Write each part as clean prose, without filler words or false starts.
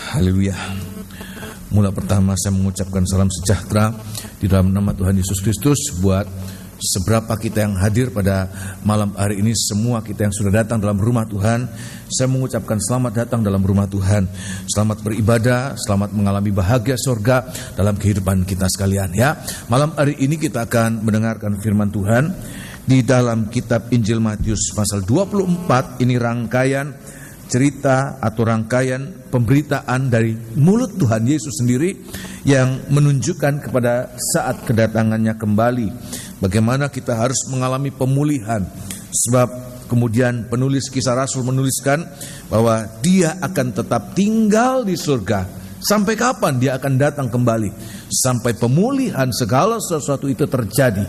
Haleluya. Mula pertama saya mengucapkan salam sejahtera di dalam nama Tuhan Yesus Kristus buat seberapa kita yang hadir pada malam hari ini, semua kita yang sudah datang dalam rumah Tuhan. Saya mengucapkan selamat datang dalam rumah Tuhan. Selamat beribadah, selamat mengalami bahagia surga dalam kehidupan kita sekalian ya. Malam hari ini kita akan mendengarkan firman Tuhan di dalam kitab Injil Matius pasal 24. Ini rangkaian cerita atau rangkaian pemberitaan dari mulut Tuhan Yesus sendiri yang menunjukkan kepada saat kedatangannya kembali bagaimana kita harus mengalami pemulihan. Sebab kemudian penulis Kisah Rasul menuliskan bahwa dia akan tetap tinggal di surga. Sampai kapan dia akan datang kembali? Sampai pemulihan segala sesuatu itu terjadi.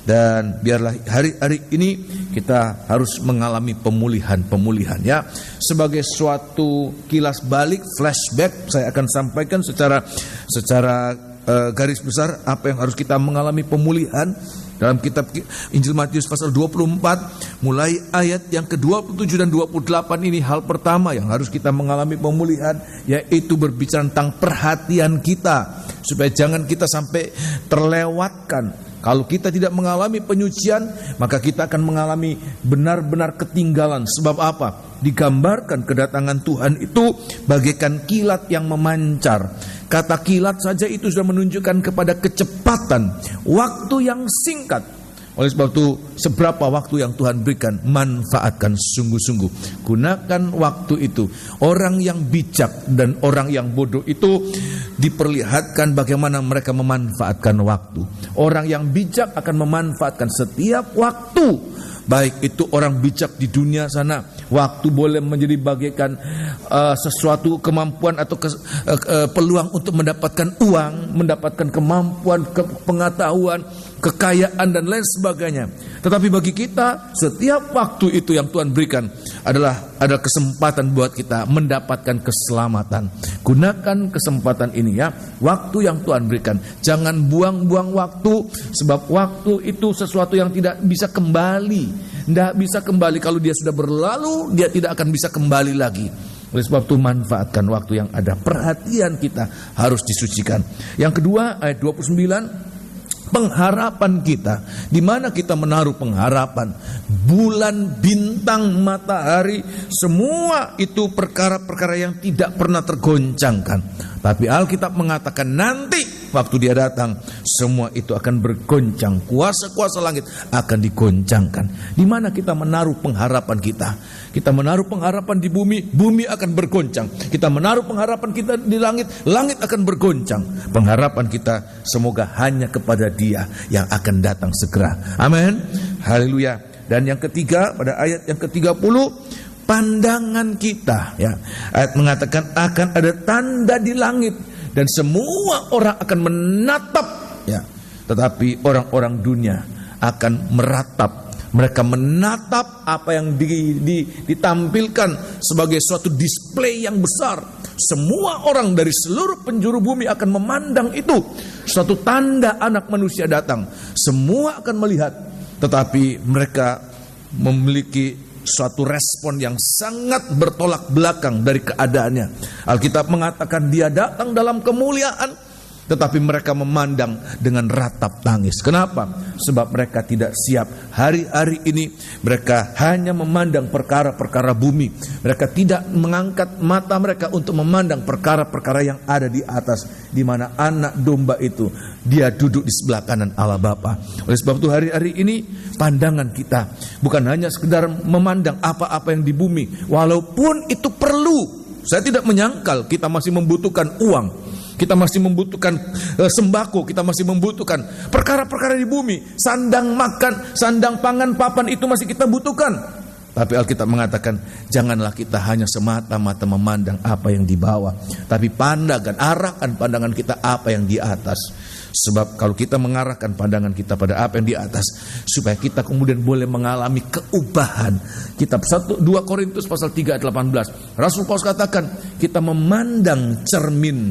Dan biarlah hari-hari ini kita harus mengalami pemulihan ya. Sebagai suatu kilas balik, flashback, saya akan sampaikan secara garis besar apa yang harus kita mengalami pemulihan dalam kitab Injil Matius pasal 24 mulai ayat yang ke-27 dan 28. Ini hal pertama yang harus kita mengalami pemulihan, yaitu berbicara tentang perhatian kita supaya jangan kita sampai terlewatkan. Kalau kita tidak mengalami penyucian, maka kita akan mengalami benar-benar ketinggalan. Sebab apa? Digambarkan kedatangan Tuhan itu bagaikan kilat yang memancar. Kata kilat saja itu sudah menunjukkan kepada kecepatan, waktu yang singkat. Oleh sebab itu, seberapa waktu yang Tuhan berikan, manfaatkan sungguh-sungguh. Gunakan waktu itu. Orang yang bijak dan orang yang bodoh itu diperlihatkan bagaimana mereka memanfaatkan waktu. Orang yang bijak akan memanfaatkan setiap waktu. Baik itu orang bijak di dunia sana, waktu boleh menjadi bagaikan sesuatu kemampuan atau peluang untuk mendapatkan uang, mendapatkan kemampuan, pengetahuan, kekayaan dan lain sebagainya. Tetapi bagi kita, setiap waktu itu yang Tuhan berikan adalah kesempatan buat kita mendapatkan keselamatan. Gunakan kesempatan ini ya, waktu yang Tuhan berikan. Jangan buang-buang waktu, sebab waktu itu sesuatu yang tidak bisa kembali. Tidak bisa kembali, kalau dia sudah berlalu, dia tidak akan bisa kembali lagi. Oleh sebab itu manfaatkan waktu yang ada. Perhatian kita harus disucikan. Yang kedua, ayat 29, pengharapan kita. Di mana kita menaruh pengharapan? Bulan, bintang, matahari, semua itu perkara-perkara yang tidak pernah tergoncangkan. Tapi Alkitab mengatakan nanti waktu dia datang, semua itu akan bergoncang. Kuasa-kuasa langit akan digoncangkan. Di mana kita menaruh pengharapan kita? Kita menaruh pengharapan di bumi, bumi akan bergoncang. Kita menaruh pengharapan kita di langit, langit akan bergoncang. Pengharapan kita semoga hanya kepada Dia yang akan datang segera. Amin. Haleluya. Dan yang ketiga, pada ayat yang ke-30, pandangan kita ya. Ayat mengatakan akan ada tanda di langit dan semua orang akan menatap ya. Tetapi orang-orang dunia akan meratap. Mereka menatap apa yang ditampilkan sebagai suatu display yang besar. Semua orang dari seluruh penjuru bumi akan memandang itu. Suatu tanda anak manusia datang. Semua akan melihat. Tetapi mereka memiliki suatu respon yang sangat bertolak belakang dari keadaannya. Alkitab mengatakan dia datang dalam kemuliaan, tetapi mereka memandang dengan ratap tangis. Kenapa? Sebab mereka tidak siap. Hari-hari ini mereka hanya memandang perkara-perkara bumi. Mereka tidak mengangkat mata mereka untuk memandang perkara-perkara yang ada di atas, di mana anak domba itu dia duduk di sebelah kanan Allah Bapa. Oleh sebab itu hari-hari ini pandangan kita bukan hanya sekedar memandang apa-apa yang di bumi, walaupun itu perlu. Saya tidak menyangkal kita masih membutuhkan uang, kita masih membutuhkan sembako, kita masih membutuhkan perkara-perkara di bumi. Sandang makan, sandang pangan, papan itu masih kita butuhkan. Tapi Alkitab mengatakan janganlah kita hanya semata-mata memandang apa yang di bawah, tapi arahkan pandangan kita apa yang di atas. Sebab kalau kita mengarahkan pandangan kita pada apa yang di atas, supaya kita kemudian boleh mengalami keubahan. Kitab 2 Korintus pasal 3 ayat 18, Rasul Paulus katakan kita memandang cermin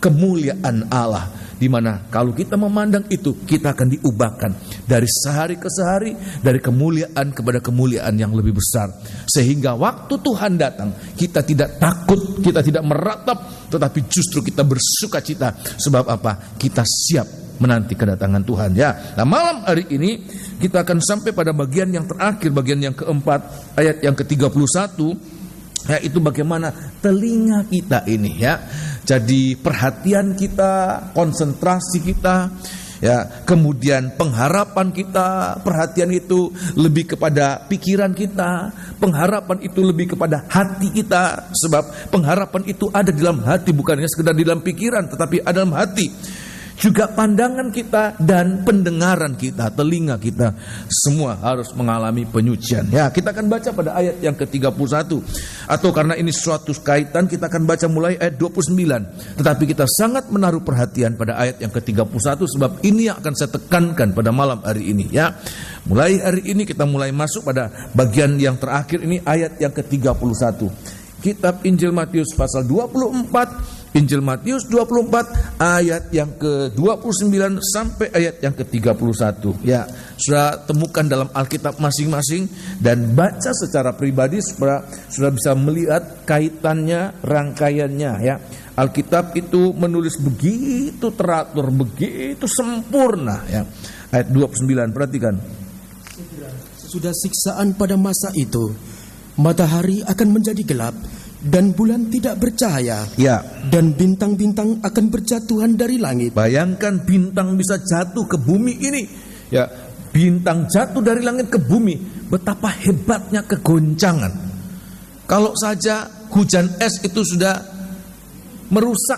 kemuliaan Allah di mana kalau kita memandang itu, kita akan diubahkan dari sehari ke sehari, dari kemuliaan kepada kemuliaan yang lebih besar. Sehingga waktu Tuhan datang, kita tidak takut, kita tidak meratap, tetapi justru kita bersukacita. Sebab apa? Kita siap menanti kedatangan Tuhan, ya. Nah, malam hari ini kita akan sampai pada bagian yang terakhir, bagian yang keempat, ayat yang ke-31, yaitu bagaimana telinga kita ini, ya. Jadi perhatian kita, konsentrasi kita, ya, kemudian pengharapan kita, perhatian itu lebih kepada pikiran kita, pengharapan itu lebih kepada hati kita, sebab pengharapan itu ada di dalam hati, bukan hanya sekedar di dalam pikiran, tetapi ada dalam hati. Juga pandangan kita dan pendengaran kita, telinga kita, semua harus mengalami penyucian. Ya, kita akan baca pada ayat yang ke-31. Atau karena ini suatu kaitan, kita akan baca mulai ayat 29. Tetapi kita sangat menaruh perhatian pada ayat yang ke-31, sebab ini yang akan saya tekankan pada malam hari ini, ya. Mulai hari ini kita mulai masuk pada bagian yang terakhir ini, ayat yang ke-31. Kitab Injil Matius pasal 24, Injil Matius 24 ayat yang ke-29 sampai ayat yang ke-31. Ya, sudah temukan dalam Alkitab masing-masing dan baca secara pribadi supaya sudah bisa melihat kaitannya, rangkaiannya, ya. Alkitab itu menulis begitu teratur, begitu sempurna, ya. Ayat 29, perhatikan. Sudah siksaan pada masa itu, matahari akan menjadi gelap dan bulan tidak bercahaya, ya, dan bintang-bintang akan berjatuhan dari langit. Bayangkan bintang bisa jatuh ke bumi ini, ya, bintang jatuh dari langit ke bumi, betapa hebatnya kegoncangan. Kalau saja hujan es itu sudah merusak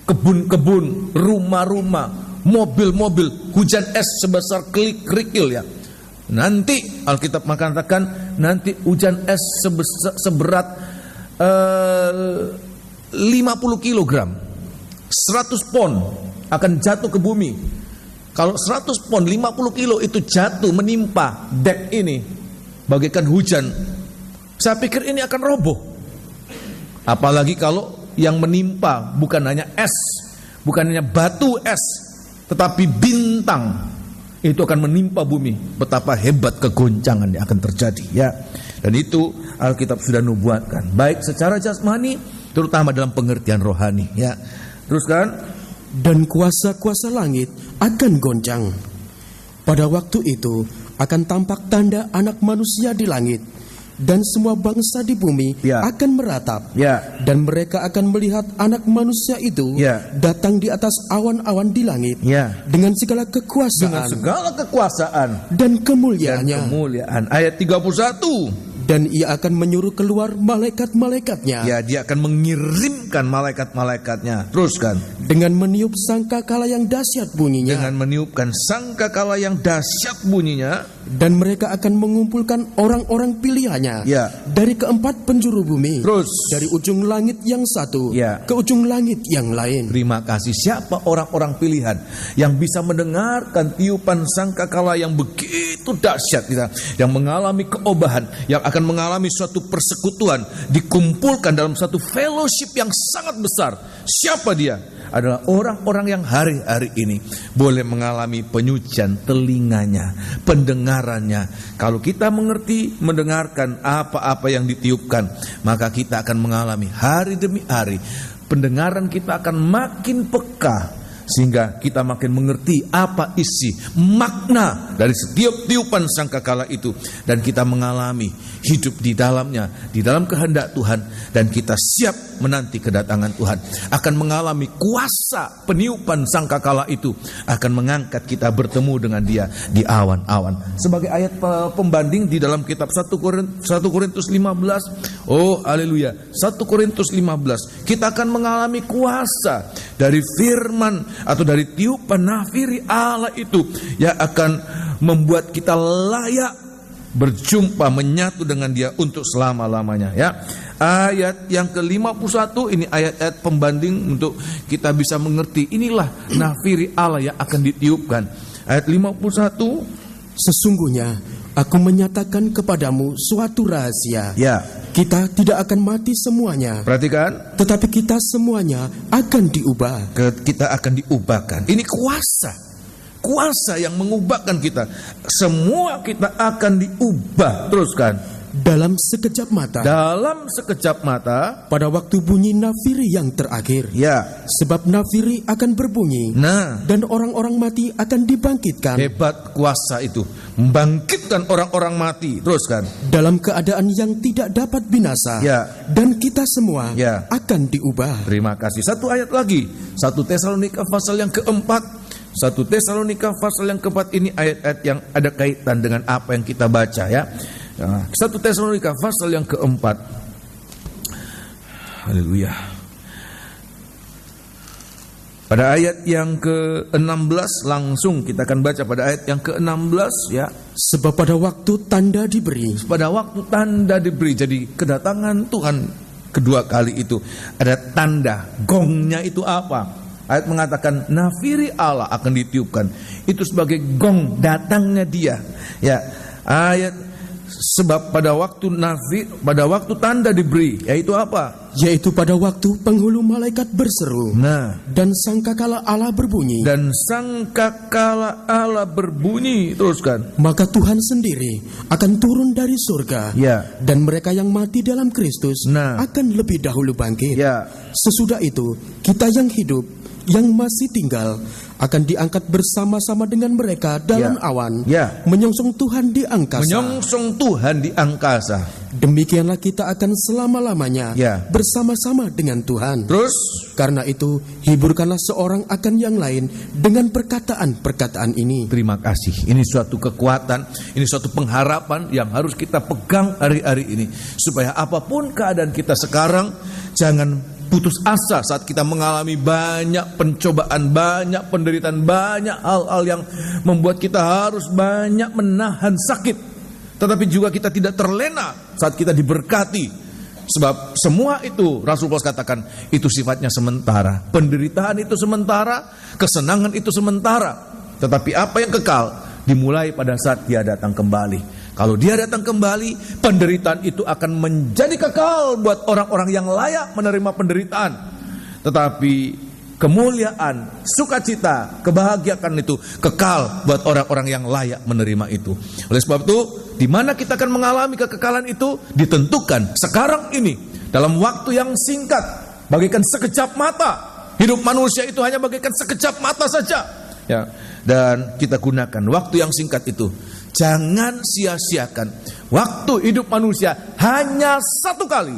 kebun-kebun, rumah-rumah, mobil-mobil, hujan es sebesar kerikil, ya. Nanti Alkitab mengatakan nanti hujan es seberat 50 kilogram, 100 pon akan jatuh ke bumi. Kalau 100 pon 50 kilo itu jatuh menimpa dek ini bagaikan hujan, saya pikir ini akan roboh. Apalagi kalau yang menimpa bukan hanya es, bukan hanya batu es, tetapi bintang, itu akan menimpa bumi. Betapa hebat kegoncangan yang akan terjadi, ya. Dan itu Alkitab sudah nubuatkan, baik secara jasmani, terutama dalam pengertian rohani, ya. Teruskan. Dan kuasa-kuasa langit akan goncang. Pada waktu itu akan tampak tanda anak manusia di langit, dan semua bangsa di bumi, ya, akan meratap, ya. Dan mereka akan melihat anak manusia itu, ya, datang di atas awan-awan di langit, ya, dengan segala kekuasaan, dan kemuliaannya. Ayat 31. Dan ia akan menyuruh keluar malaikat-malaikatnya. Ya, dia akan mengirimkan malaikat-malaikatnya. Teruskan. Dengan meniup sangkakala yang dahsyat bunyinya. Dengan meniupkan sangkakala yang dahsyat bunyinya. Dan mereka akan mengumpulkan orang-orang pilihannya, ya, dari keempat penjuru bumi. Terus. Dari ujung langit yang satu, ya, ke ujung langit yang lain. Terima kasih. Siapa orang-orang pilihan yang bisa mendengarkan tiupan sangkakala yang begitu dahsyat, yang mengalami keobahan, yang akan mengalami suatu persekutuan, dikumpulkan dalam satu fellowship yang sangat besar. Siapa dia? Adalah orang-orang yang hari-hari ini boleh mengalami penyucian telinganya, pendengarannya. Kalau kita mengerti, mendengarkan apa-apa yang ditiupkan, maka kita akan mengalami hari demi hari. Pendengaran kita akan makin peka, sehingga kita makin mengerti apa isi, makna dari setiap tiupan sangkakala itu, dan kita mengalami hidup di dalamnya, di dalam kehendak Tuhan, dan kita siap menanti kedatangan Tuhan. Akan mengalami kuasa peniupan sangkakala itu, akan mengangkat kita bertemu dengan Dia di awan-awan. Sebagai ayat pembanding di dalam kitab 1 Korintus 15, oh haleluya, 1 Korintus 15, kita akan mengalami kuasa dari firman atau dari tiupan nafiri Allah itu yang akan membuat kita layak berjumpa, menyatu dengan Dia untuk selama-lamanya, ya. Ayat yang ke-51 ini ayat-ayat pembanding untuk kita bisa mengerti inilah nafiri Allah yang akan ditiupkan. Ayat 51, sesungguhnya aku menyatakan kepadamu suatu rahasia. Ya, Kita tidak akan mati semuanya, perhatikan, tetapi kita semuanya akan diubah. kita akan diubahkan. Ini kuasa yang mengubahkan kita. Semua kita akan diubah. Teruskan. Dalam sekejap mata, Dalam sekejap mata. pada waktu bunyi nafiri yang terakhir. Ya, Sebab nafiri akan berbunyi, nah, dan orang-orang mati akan dibangkitkan hebat kuasa itu, membangkitkan orang-orang mati. Teruskan. dalam keadaan yang tidak dapat binasa. Ya. Dan kita semua Ya. akan diubah. Terima kasih. Satu ayat lagi. 1 Tesalonika pasal yang keempat. 1 Tesalonika pasal yang keempat ini ayat-ayat yang ada kaitan dengan apa yang kita baca ya. 1 Tesalonika pasal yang keempat. Haleluya. Pada ayat yang ke-16 langsung kita akan baca pada ayat yang ke-16 ya. Sebab pada waktu tanda diberi, Pada waktu tanda diberi, jadi kedatangan Tuhan kedua kali itu ada tanda. Gongnya itu apa? Ayat mengatakan nafiri Allah akan ditiupkan. Itu sebagai gong datangnya Dia. Ya, ayat sebab pada waktu tanda diberi, yaitu apa? yaitu pada waktu penghulu malaikat berseru, Nah, dan sangkakala Allah berbunyi, dan sangkakala Allah berbunyi. Teruskan. maka Tuhan sendiri akan turun dari surga, Ya. dan mereka yang mati dalam Kristus Nah. akan lebih dahulu bangkit. Ya. Sesudah itu, kita yang hidup, yang masih tinggal, akan diangkat bersama-sama dengan mereka dalam Ya. awan, Ya. menyongsong Tuhan di angkasa. Menyongsong Tuhan di angkasa. Demikianlah kita akan selama-lamanya Ya. bersama-sama dengan Tuhan. Terus, Karena itu, hiburkanlah seorang akan yang lain dengan perkataan-perkataan ini. terima kasih. Ini suatu kekuatan, ini suatu pengharapan yang harus kita pegang hari-hari ini. Supaya apapun keadaan kita sekarang, jangan putus asa saat kita mengalami banyak pencobaan, banyak penderitaan, banyak hal-hal yang membuat kita harus banyak menahan sakit. Tetapi juga kita tidak terlena saat kita diberkati. Sebab semua itu, Rasul Paulus katakan, itu sifatnya sementara. Penderitaan itu sementara, kesenangan itu sementara. Tetapi apa yang kekal, dimulai pada saat Dia datang kembali. Kalau Dia datang kembali, penderitaan itu akan menjadi kekal buat orang-orang yang layak menerima penderitaan. Tetapi kemuliaan, sukacita, kebahagiaan itu kekal buat orang-orang yang layak menerima itu. Oleh sebab itu, di mana kita akan mengalami kekekalan itu ditentukan sekarang ini dalam waktu yang singkat, bagaikan sekejap mata. Hidup manusia itu hanya bagaikan sekejap mata saja. Ya, dan kita gunakan waktu yang singkat itu. Jangan sia-siakan waktu hidup manusia hanya satu kali.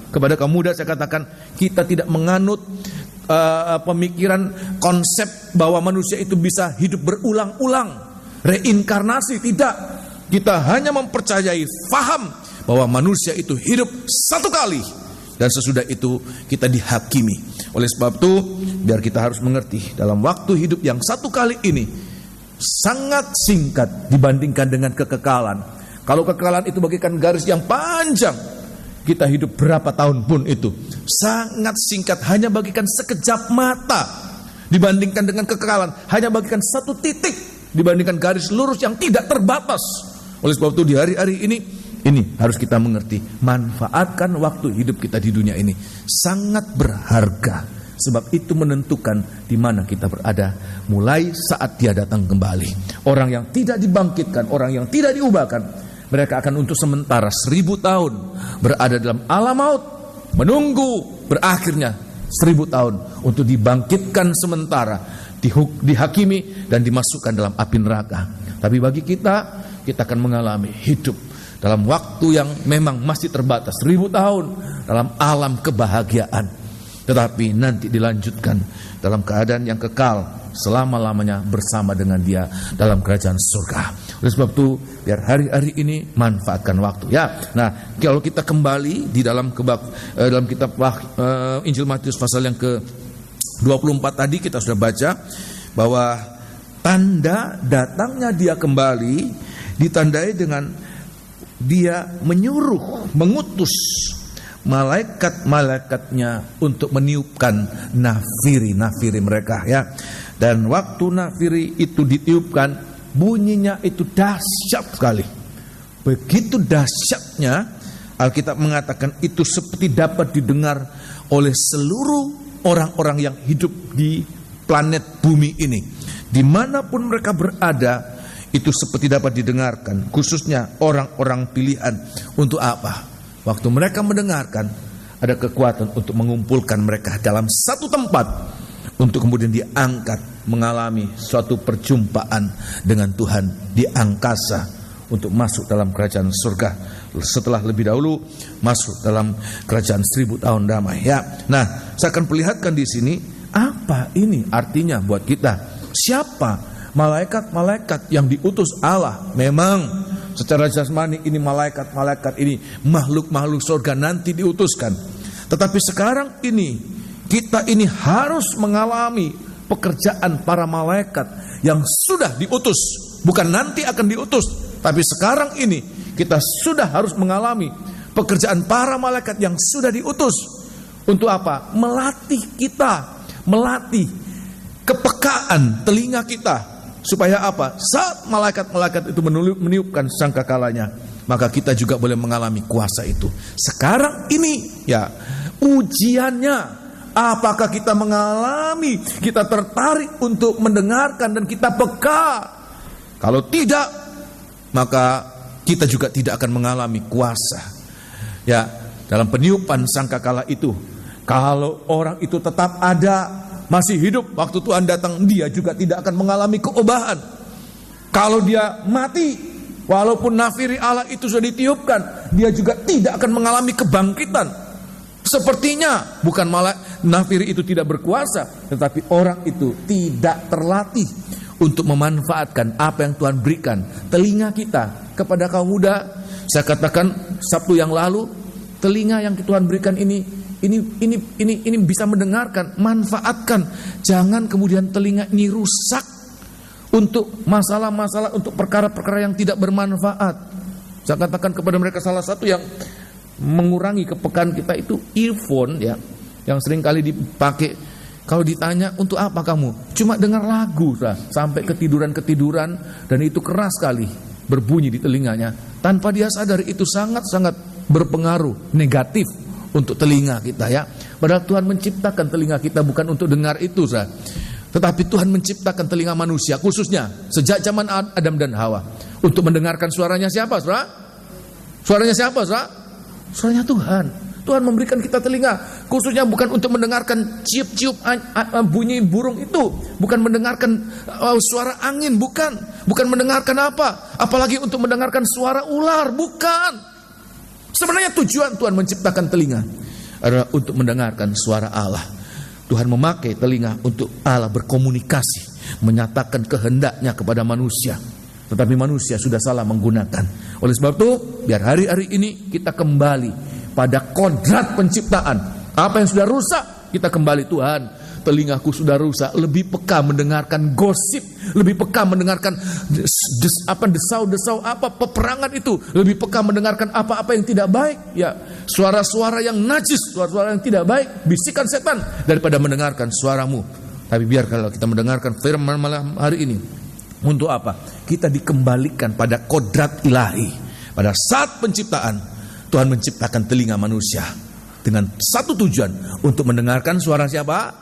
Kepada kaum muda saya katakan, kita tidak menganut pemikiran konsep bahwa manusia itu bisa hidup berulang-ulang, reinkarnasi, tidak. Kita hanya mempercayai, faham bahwa manusia itu hidup satu kali, dan sesudah itu kita dihakimi. Oleh sebab itu, biar kita harus mengerti dalam waktu hidup yang satu kali ini sangat singkat dibandingkan dengan kekekalan. Kalau kekekalan itu bagaikan garis yang panjang, kita hidup berapa tahun pun itu sangat singkat, hanya bagikan sekejap mata dibandingkan dengan kekekalan, hanya bagikan satu titik dibandingkan garis lurus yang tidak terbatas. Oleh sebab itu di hari-hari ini harus kita mengerti, manfaatkan waktu hidup kita di dunia ini sangat berharga, sebab itu menentukan di mana kita berada mulai saat Dia datang kembali. Orang yang tidak dibangkitkan, orang yang tidak diubahkan, mereka akan untuk sementara 1000 tahun berada dalam alam maut, menunggu berakhirnya 1000 tahun untuk dibangkitkan sementara, dihakimi dan dimasukkan dalam api neraka. Tapi bagi kita akan mengalami hidup dalam waktu yang memang masih terbatas, 1000 tahun dalam alam kebahagiaan. Tetapi nanti dilanjutkan dalam keadaan yang kekal selama-lamanya bersama dengan Dia dalam kerajaan surga. Oleh sebab itu, biar hari-hari ini manfaatkan waktu. Ya, nah kalau kita kembali di dalam kitab Injil Matius pasal yang ke-24 tadi kita sudah baca bahwa tanda datangnya Dia kembali ditandai dengan Dia menyuruh, mengutus malaikat-malaikatnya untuk meniupkan nafiri mereka, ya. Dan waktu nafiri itu ditiupkan, bunyinya itu dahsyat sekali. Begitu dahsyatnya, Alkitab mengatakan itu seperti dapat didengar oleh seluruh orang-orang yang hidup di planet bumi ini. Dimanapun mereka berada, itu seperti dapat didengarkan, khususnya orang-orang pilihan. Untuk apa? Waktu mereka mendengarkan, ada kekuatan untuk mengumpulkan mereka dalam satu tempat, untuk kemudian diangkat, mengalami suatu perjumpaan dengan Tuhan di angkasa, untuk masuk dalam kerajaan surga setelah lebih dahulu masuk dalam kerajaan 1000 tahun damai. Ya, nah, saya akan perlihatkan di sini apa ini artinya buat kita. Siapa malaikat-malaikat yang diutus Allah? Memang secara jasmani ini malaikat-malaikat ini makhluk-makhluk surga nanti diutuskan. Tetapi sekarang ini kita ini harus mengalami pekerjaan para malaikat yang sudah diutus, bukan nanti akan diutus. Tapi sekarang ini kita sudah harus mengalami pekerjaan para malaikat yang sudah diutus. Untuk apa? Melatih kita, melatih kepekaan telinga kita. Supaya apa? Saat malaikat-malaikat itu meniupkan sangkakalanya, maka kita juga boleh mengalami kuasa itu. Sekarang ini ya ujiannya, apakah kita mengalami, kita tertarik untuk mendengarkan dan kita peka. Kalau tidak, maka kita juga tidak akan mengalami kuasa. Ya, dalam peniupan sangkakala itu, kalau orang itu tetap ada, masih hidup waktu Tuhan datang, dia juga tidak akan mengalami keobahan. Kalau dia mati, walaupun nafiri Allah itu sudah ditiupkan, dia juga tidak akan mengalami kebangkitan. Sepertinya bukan malah nafiri itu tidak berkuasa, tetapi orang itu tidak terlatih untuk memanfaatkan apa yang Tuhan berikan. Telinga kita kepada kaum muda, saya katakan Sabtu yang lalu, telinga yang Tuhan berikan ini bisa mendengarkan, manfaatkan. Jangan kemudian telinga ini rusak untuk masalah-masalah, untuk perkara-perkara yang tidak bermanfaat. Saya katakan kepada mereka, salah satu yang mengurangi kepekaan kita itu earphone, ya, yang sering kali dipakai. Kalau ditanya untuk apa kamu, cuma dengar lagu sampai ketiduran, dan itu keras sekali berbunyi di telinganya, tanpa dia sadar itu sangat-sangat berpengaruh negatif untuk telinga kita, ya. Padahal Tuhan menciptakan telinga kita bukan untuk dengar itu, tetapi Tuhan menciptakan telinga manusia khususnya sejak zaman Adam dan Hawa untuk mendengarkan suaranya siapa, saudara? Suaranya siapa, saudara? Suaranya Tuhan. Tuhan memberikan kita telinga khususnya bukan untuk mendengarkan ciup-ciup bunyi burung itu, bukan mendengarkan suara angin, bukan mendengarkan apa, apalagi untuk mendengarkan suara ular, bukan. Sebenarnya tujuan Tuhan menciptakan telinga adalah untuk mendengarkan suara Allah. Tuhan memakai telinga untuk Allah berkomunikasi, menyatakan kehendaknya kepada manusia. Tetapi manusia sudah salah menggunakan. Oleh sebab itu, biar hari-hari ini kita kembali pada kodrat penciptaan. Apa yang sudah rusak, kita kembali. Tuhan, telingaku sudah rusak, lebih peka mendengarkan gosip, lebih peka mendengarkan desau-desau apa peperangan itu, lebih peka mendengarkan apa-apa yang tidak baik, ya, suara-suara yang najis, suara-suara yang tidak baik, bisikan setan, daripada mendengarkan suaramu. Tapi biar kalau kita mendengarkan firman malam hari ini, untuk apa? Kita dikembalikan pada kodrat ilahi. Pada saat penciptaan, Tuhan menciptakan telinga manusia dengan satu tujuan, untuk mendengarkan suara siapa?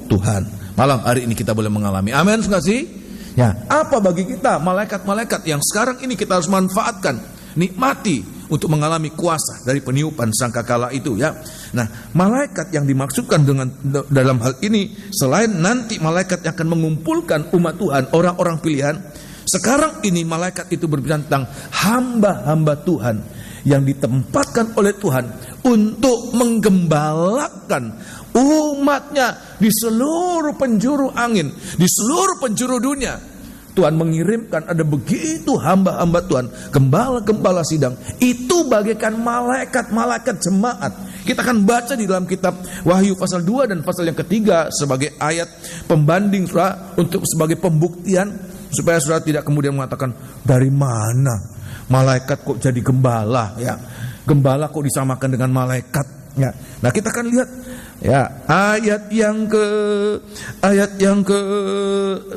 Tuhan. Malam hari ini kita boleh mengalami. Amin, enggak sih? Ya, apa bagi kita malaikat-malaikat yang sekarang ini kita harus manfaatkan, nikmati untuk mengalami kuasa dari peniupan sangkakala itu, ya. Nah, malaikat yang dimaksudkan dengan dalam hal ini selain nanti malaikat yang akan mengumpulkan umat Tuhan, orang-orang pilihan, sekarang ini malaikat itu berbicara tentang hamba-hamba Tuhan yang ditempatkan oleh Tuhan untuk menggembalakan umatnya di seluruh penjuru angin, di seluruh penjuru dunia. Tuhan mengirimkan ada begitu hamba-hamba Tuhan, gembala-gembala sidang, itu bagaikan malaikat-malaikat jemaat. Kita akan baca di dalam kitab Wahyu pasal 2 dan pasal yang ketiga sebagai ayat pembanding, saudara, untuk sebagai pembuktian, supaya saudara tidak kemudian mengatakan, dari mana malaikat kok jadi gembala, ya? Gembala kok disamakan dengan malaikat, ya? Nah, kita akan lihat, ya, ayat yang ke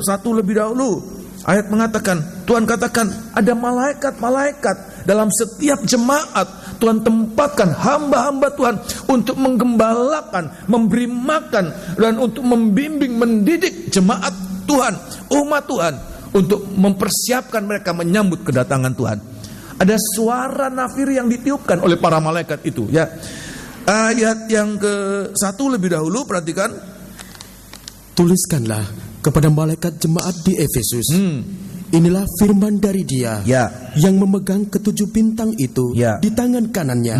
1 lebih dahulu. Ayat mengatakan, Tuhan katakan ada malaikat-malaikat dalam setiap jemaat Tuhan tempatkan hamba-hamba Tuhan untuk menggembalakan, memberi makan, dan untuk membimbing, mendidik jemaat Tuhan, umat Tuhan, untuk mempersiapkan mereka menyambut kedatangan Tuhan. Ada suara nafiri yang ditiupkan oleh para malaikat itu, ya. Ayat yang ke-1 lebih dahulu, perhatikan. Tuliskanlah kepada malaikat jemaat di Efesus. Inilah firman dari Dia yang memegang ketujuh bintang itu di tangan kanannya,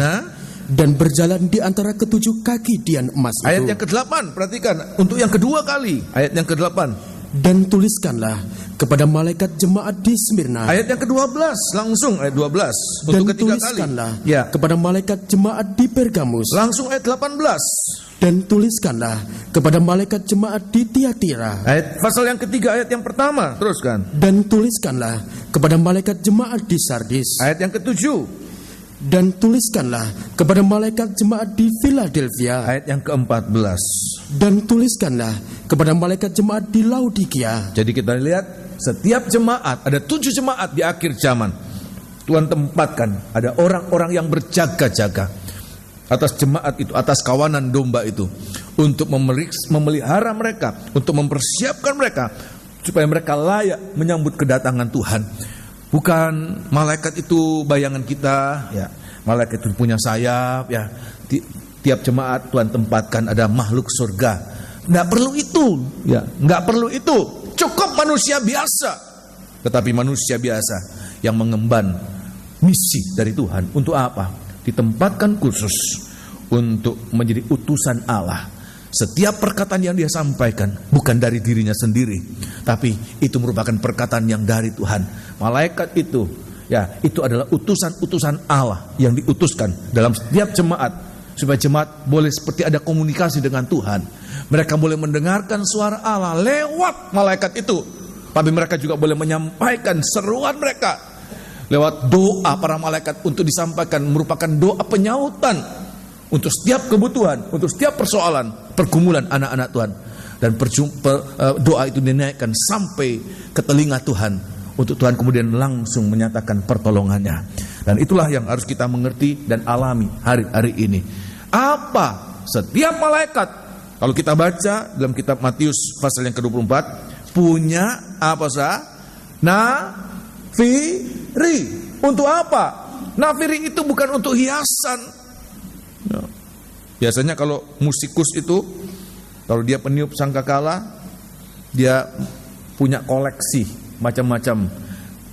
dan berjalan di antara ketujuh kaki dian emas itu. Ayat yang ke-8, perhatikan, untuk yang kedua kali, ayat yang ke-8. Dan tuliskanlah kepada malaikat jemaat di Smyrna. Ayat yang ke-12, langsung ayat 12. Dan untuk ketiga tuliskanlah kali. kepada malaikat jemaat di Pergamus. Langsung ayat 18. Dan tuliskanlah kepada malaikat jemaat di Tiatira. Ayat pasal yang ketiga, ayat yang pertama, teruskan. Dan tuliskanlah kepada malaikat jemaat di Sardis. Ayat yang ke-7. Dan tuliskanlah kepada malaikat jemaat di Philadelphia. Ayat yang ke-14. Dan tuliskanlah kepada malaikat jemaat di Laodikia. Jadi kita lihat setiap jemaat, ada 7 jemaat di akhir zaman. Tuhan tempatkan ada orang-orang yang berjaga-jaga atas jemaat itu, atas kawanan domba itu, untuk memelihara mereka, untuk mempersiapkan mereka supaya mereka layak menyambut kedatangan Tuhan. Bukan malaikat itu bayangan kita, ya. Malaikat itu punya sayap, ya. Tiap jemaat Tuhan tempatkan ada makhluk surga. Nggak perlu itu, ya. Nggak perlu itu. Cukup manusia biasa. Tetapi manusia biasa yang mengemban misi dari Tuhan. Untuk apa? Ditempatkan khusus untuk menjadi utusan Allah. Setiap perkataan yang dia sampaikan bukan dari dirinya sendiri, tapi itu merupakan perkataan yang dari Tuhan. Malaikat itu, ya, itu adalah utusan-utusan Allah yang diutuskan dalam setiap jemaat, supaya jemaat boleh seperti ada komunikasi dengan Tuhan. Mereka boleh mendengarkan suara Allah lewat malaikat itu, tapi mereka juga boleh menyampaikan seruan mereka lewat doa para malaikat untuk disampaikan, merupakan doa penyautan untuk setiap kebutuhan, untuk setiap persoalan, pergumulan anak-anak Tuhan. Dan doa itu dinaikkan sampai ke telinga Tuhan, untuk Tuhan kemudian langsung menyatakan pertolongannya. Dan itulah yang harus kita mengerti dan alami hari-hari ini. Apa setiap malaikat, kalau kita baca dalam kitab Matius pasal yang ke-24, punya apa sah? Nafiri. Untuk apa? Nafiri itu bukan untuk hiasan. Biasanya kalau musikus itu, kalau dia peniup sangkakala, dia punya koleksi macam-macam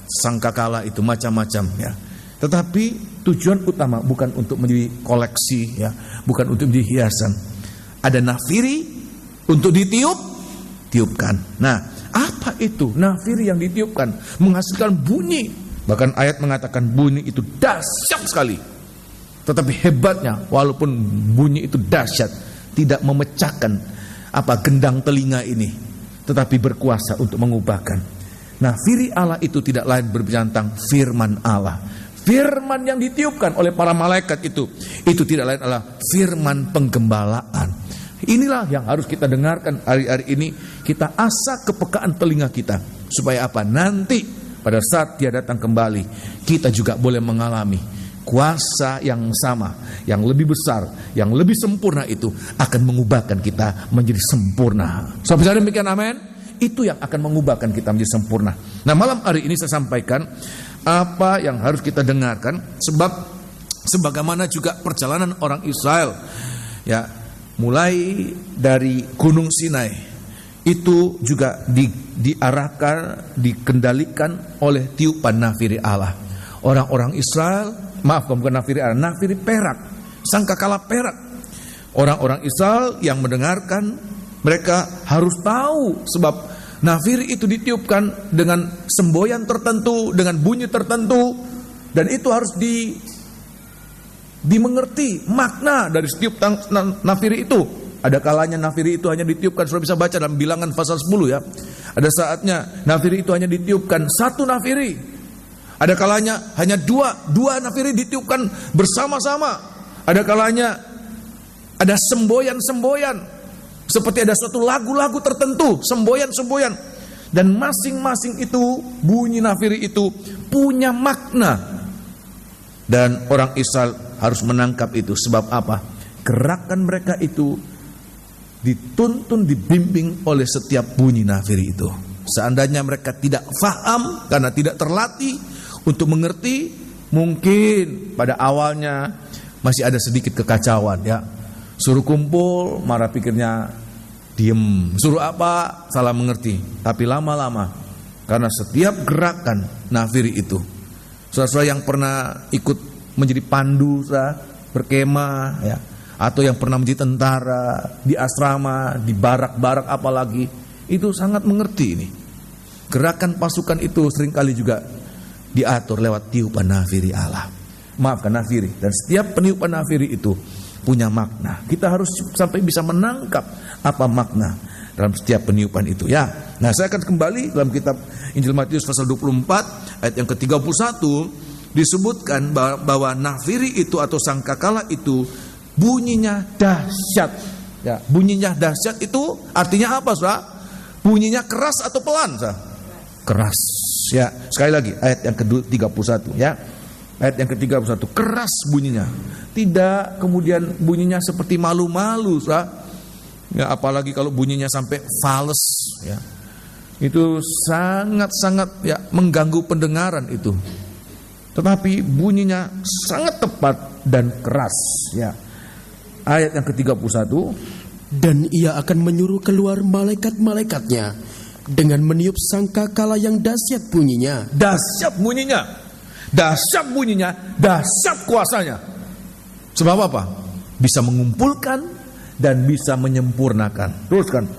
sangkakala itu, macam-macam, ya. Tetapi tujuan utama bukan untuk menjadi koleksi, ya, bukan untuk menjadi hiasan. Ada nafiri untuk tiupkan. Nah, apa itu nafiri yang ditiupkan? Menghasilkan bunyi. Bahkan ayat mengatakan bunyi itu dahsyat sekali. Tetapi hebatnya, walaupun bunyi itu dahsyat, tidak memecahkan gendang telinga ini, tetapi berkuasa untuk mengubahkan. Nah, nafiri Allah itu tidak lain berbicara tentang firman Allah. Firman yang ditiupkan oleh para malaikat itu tidak lain adalah firman penggembalaan. Inilah yang harus kita dengarkan hari-hari ini. Kita asah kepekaan telinga kita, supaya apa? Nanti pada saat Dia datang kembali, kita juga boleh mengalami kuasa yang sama, yang lebih besar, yang lebih sempurna itu akan mengubahkan kita menjadi sempurna. Saudara demikian, amin. Itu yang akan mengubahkan kita menjadi sempurna. Nah, malam hari ini saya sampaikan apa yang harus kita dengarkan, sebab sebagaimana juga perjalanan orang Israel, ya, mulai dari Gunung Sinai itu juga diarahkan, dikendalikan oleh tiupan nafiri Allah. Orang-orang Israel, bukan nafiri Allah, nafiri perak, sangkakala perak. Orang-orang Israel yang mendengarkan, mereka harus tahu, sebab nafiri itu ditiupkan dengan semboyan tertentu, dengan bunyi tertentu, dan itu harus dimengerti makna dari setiap nafiri itu. Ada kalanya nafiri itu hanya ditiupkan, sudah bisa baca dalam Bilangan pasal 10, ya. Ada saatnya nafiri itu hanya ditiupkan satu nafiri. Ada kalanya hanya dua nafiri ditiupkan bersama-sama. Ada kalanya ada semboyan-semboyan, seperti ada suatu lagu-lagu tertentu, semboyan-semboyan. Dan masing-masing itu, bunyi nafiri itu punya makna. Dan orang Israel harus menangkap itu. Sebab apa? Gerakan mereka itu dituntun, dibimbing oleh setiap bunyi nafiri itu. Seandainya mereka tidak faham karena tidak terlatih untuk mengerti, mungkin pada awalnya masih ada sedikit kekacauan ya. Suruh kumpul, marah pikirnya diem. Suruh apa? Salah mengerti. Tapi lama-lama, karena setiap gerakan nafiri itu, saudara-saudara yang pernah ikut menjadi pandu, berkemah ya, atau yang pernah menjadi tentara di asrama, di barak-barak apalagi, itu sangat mengerti ini. Gerakan pasukan itu seringkali juga diatur lewat tiupan nafiri Allah. Maafkan, nafiri. Dan setiap peniupan nafiri itu punya makna. Kita harus sampai bisa menangkap apa makna dalam setiap peniupan itu ya. Nah, saya akan kembali dalam kitab Injil Matius pasal 24 ayat yang ke-31, disebutkan bahwa nafiri itu atau sangkakala itu bunyinya dahsyat. Ya, bunyinya dahsyat itu artinya apa, Saudara? Bunyinya keras atau pelan, Saudara? Keras. Ya, sekali lagi ayat yang ke-31 ya. Ayat yang ke-31, keras bunyinya. Tidak kemudian bunyinya seperti malu-malu, Saudara. Ya, apalagi kalau bunyinya sampai fals ya. Itu sangat-sangat ya mengganggu pendengaran itu. Tetapi bunyinya sangat tepat dan keras ya. Ayat yang ke-31, dan ia akan menyuruh keluar malaikat-malaikatnya dengan meniup sangkakala yang dahsyat bunyinya. Dahsyat bunyinya. Dahsyat bunyinya, dahsyat kuasanya. Sebab apa? Bisa mengumpulkan dan bisa menyempurnakan. Teruskan.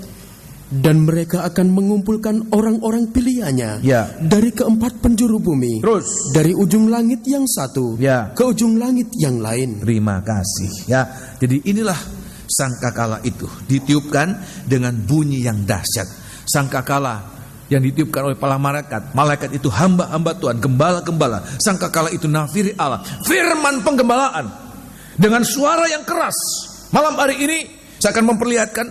Dan mereka akan mengumpulkan orang-orang pilihannya Ya. dari keempat penjuru bumi. Terus. Dari ujung langit yang satu Ya. ke ujung langit yang lain. Terima kasih ya. Jadi inilah sangkakala itu ditiupkan dengan bunyi yang dahsyat. Sangkakala yang ditiupkan oleh para malaikat. Malaikat itu hamba-hamba Tuhan, gembala-gembala. Sangkakala itu nafiri Allah, firman penggembalaan dengan suara yang keras. Malam hari ini saya akan memperlihatkan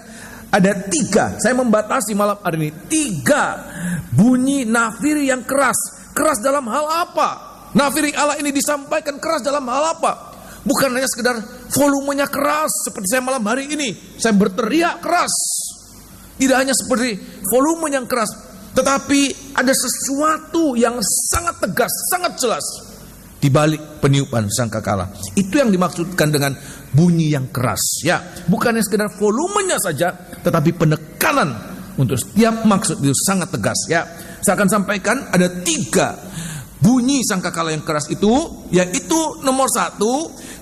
ada 3. Saya membatasi malam hari ini 3 bunyi nafiri yang keras. Keras dalam hal apa? Nafiri Allah ini disampaikan keras dalam hal apa? Bukan hanya sekedar volumenya keras seperti saya malam hari ini. Saya berteriak keras. Tidak hanya seperti volume yang keras, tetapi ada sesuatu yang sangat tegas, sangat jelas di balik peniupan sangkakala. Itu yang dimaksudkan dengan bunyi yang keras. Ya, bukannya sekedar volumenya saja, tetapi penekanan untuk setiap maksud itu sangat tegas. Ya, saya akan sampaikan ada 3 bunyi sangkakala yang keras itu, yaitu nomor 1,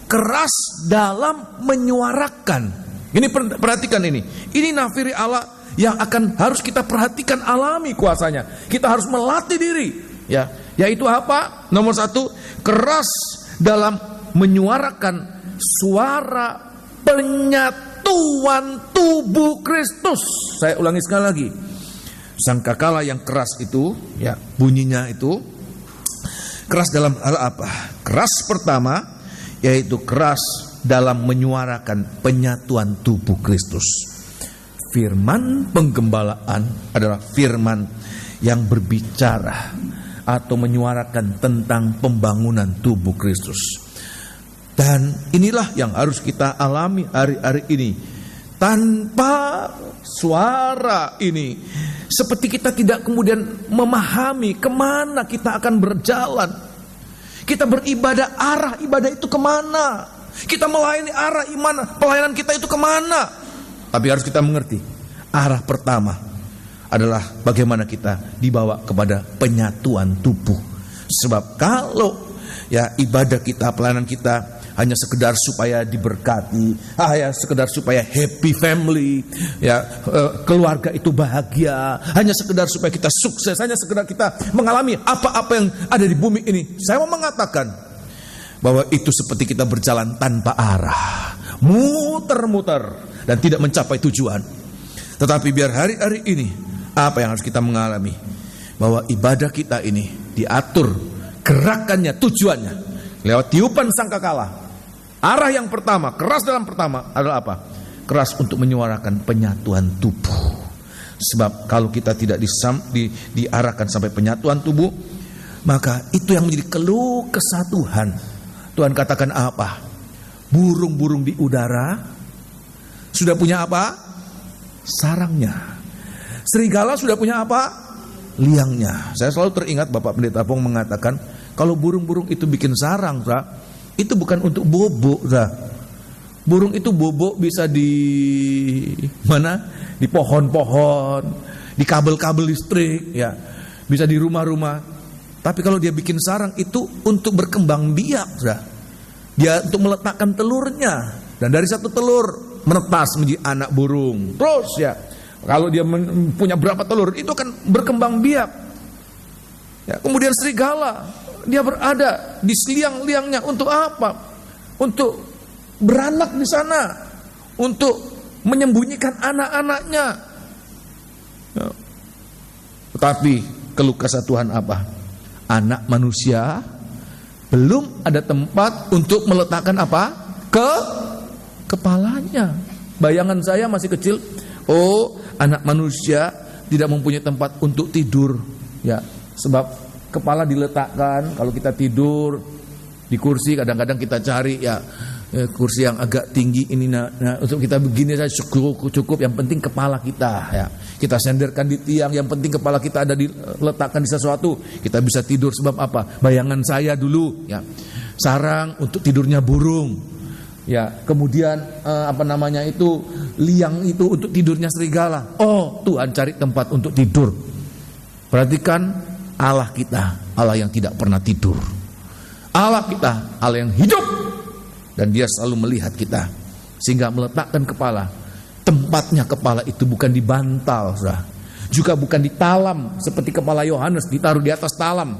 keras dalam menyuarakan. Ini perhatikan ini. Ini nafiri Allah yang akan harus kita perhatikan, alami kuasanya. Kita harus melatih diri ya. Yaitu apa? Nomor 1, keras dalam menyuarakan suara penyatuan tubuh Kristus. Saya ulangi sekali lagi. Sangkakala yang keras itu ya, bunyinya itu keras dalam hal apa? Keras pertama yaitu keras dalam menyuarakan penyatuan tubuh Kristus. Firman penggembalaan adalah firman yang berbicara atau menyuarakan tentang pembangunan tubuh Kristus. Dan inilah yang harus kita alami hari-hari ini. Tanpa suara ini, seperti kita tidak kemudian memahami kemana kita akan berjalan. Kita beribadah, arah ibadah itu kemana? Kita melayani, arah iman pelayanan kita itu kemana? Tapi harus kita mengerti, arah pertama adalah bagaimana kita dibawa kepada penyatuan tubuh. Sebab kalau ya ibadah kita, pelayanan kita hanya sekedar supaya diberkati, hanya sekedar supaya happy family, ya keluarga itu bahagia, hanya sekedar supaya kita sukses, hanya sekedar kita mengalami apa-apa yang ada di bumi ini, saya mau mengatakan bahwa itu seperti kita berjalan tanpa arah, muter-muter dan tidak mencapai tujuan. Tetapi biar hari-hari ini apa yang harus kita mengalami, bahwa ibadah kita ini diatur gerakannya, tujuannya lewat tiupan sangkakala. Arah yang pertama, keras dalam pertama adalah apa? Keras untuk menyuarakan penyatuan tubuh. Sebab kalau kita tidak diarahkan sampai penyatuan tubuh, maka itu yang menjadi keluh kesah Tuhan. Tuhan katakan apa? Burung-burung di udara sudah punya apa? Sarangnya. Serigala sudah punya apa? Liangnya. Saya selalu teringat Bapak Pendeta Pong mengatakan, kalau burung-burung itu bikin sarang, itu bukan untuk bobo. Burung itu bobo bisa di mana? Di pohon-pohon, di kabel-kabel listrik, ya, bisa di rumah-rumah. Tapi kalau dia bikin sarang itu untuk berkembang biak, dia untuk meletakkan telurnya, dan dari satu telur menetas menjadi anak burung. Terus ya, kalau dia punya berapa telur, itu akan berkembang biak. Ya, kemudian serigala, dia berada di liang-liangnya untuk apa? Untuk beranak di sana, untuk menyembunyikan anak-anaknya. Ya. Tetapi keluh kesah Tuhan apa? Anak manusia belum ada tempat untuk meletakkan apa? Kepalanya. Bayangan saya masih kecil, oh, anak manusia tidak mempunyai tempat untuk tidur, ya, sebab kepala diletakkan kalau kita tidur di kursi. Kadang-kadang kita cari ya kursi yang agak tinggi ini, nah untuk kita begini saja cukup. Yang penting kepala kita, ya, kita senderkan di tiang. Yang penting kepala kita ada diletakkan di sesuatu, kita bisa tidur. Sebab apa? Bayangan saya dulu, ya, sarang untuk tidurnya burung. Ya, kemudian liang itu untuk tidurnya serigala. Oh, Tuhan cari tempat untuk tidur. Perhatikan Allah kita, Allah yang tidak pernah tidur. Allah kita, Allah yang hidup, dan Dia selalu melihat kita, sehingga meletakkan kepala. Tempatnya kepala itu bukan di bantal, juga bukan di talam seperti kepala Yohanes ditaruh di atas talam,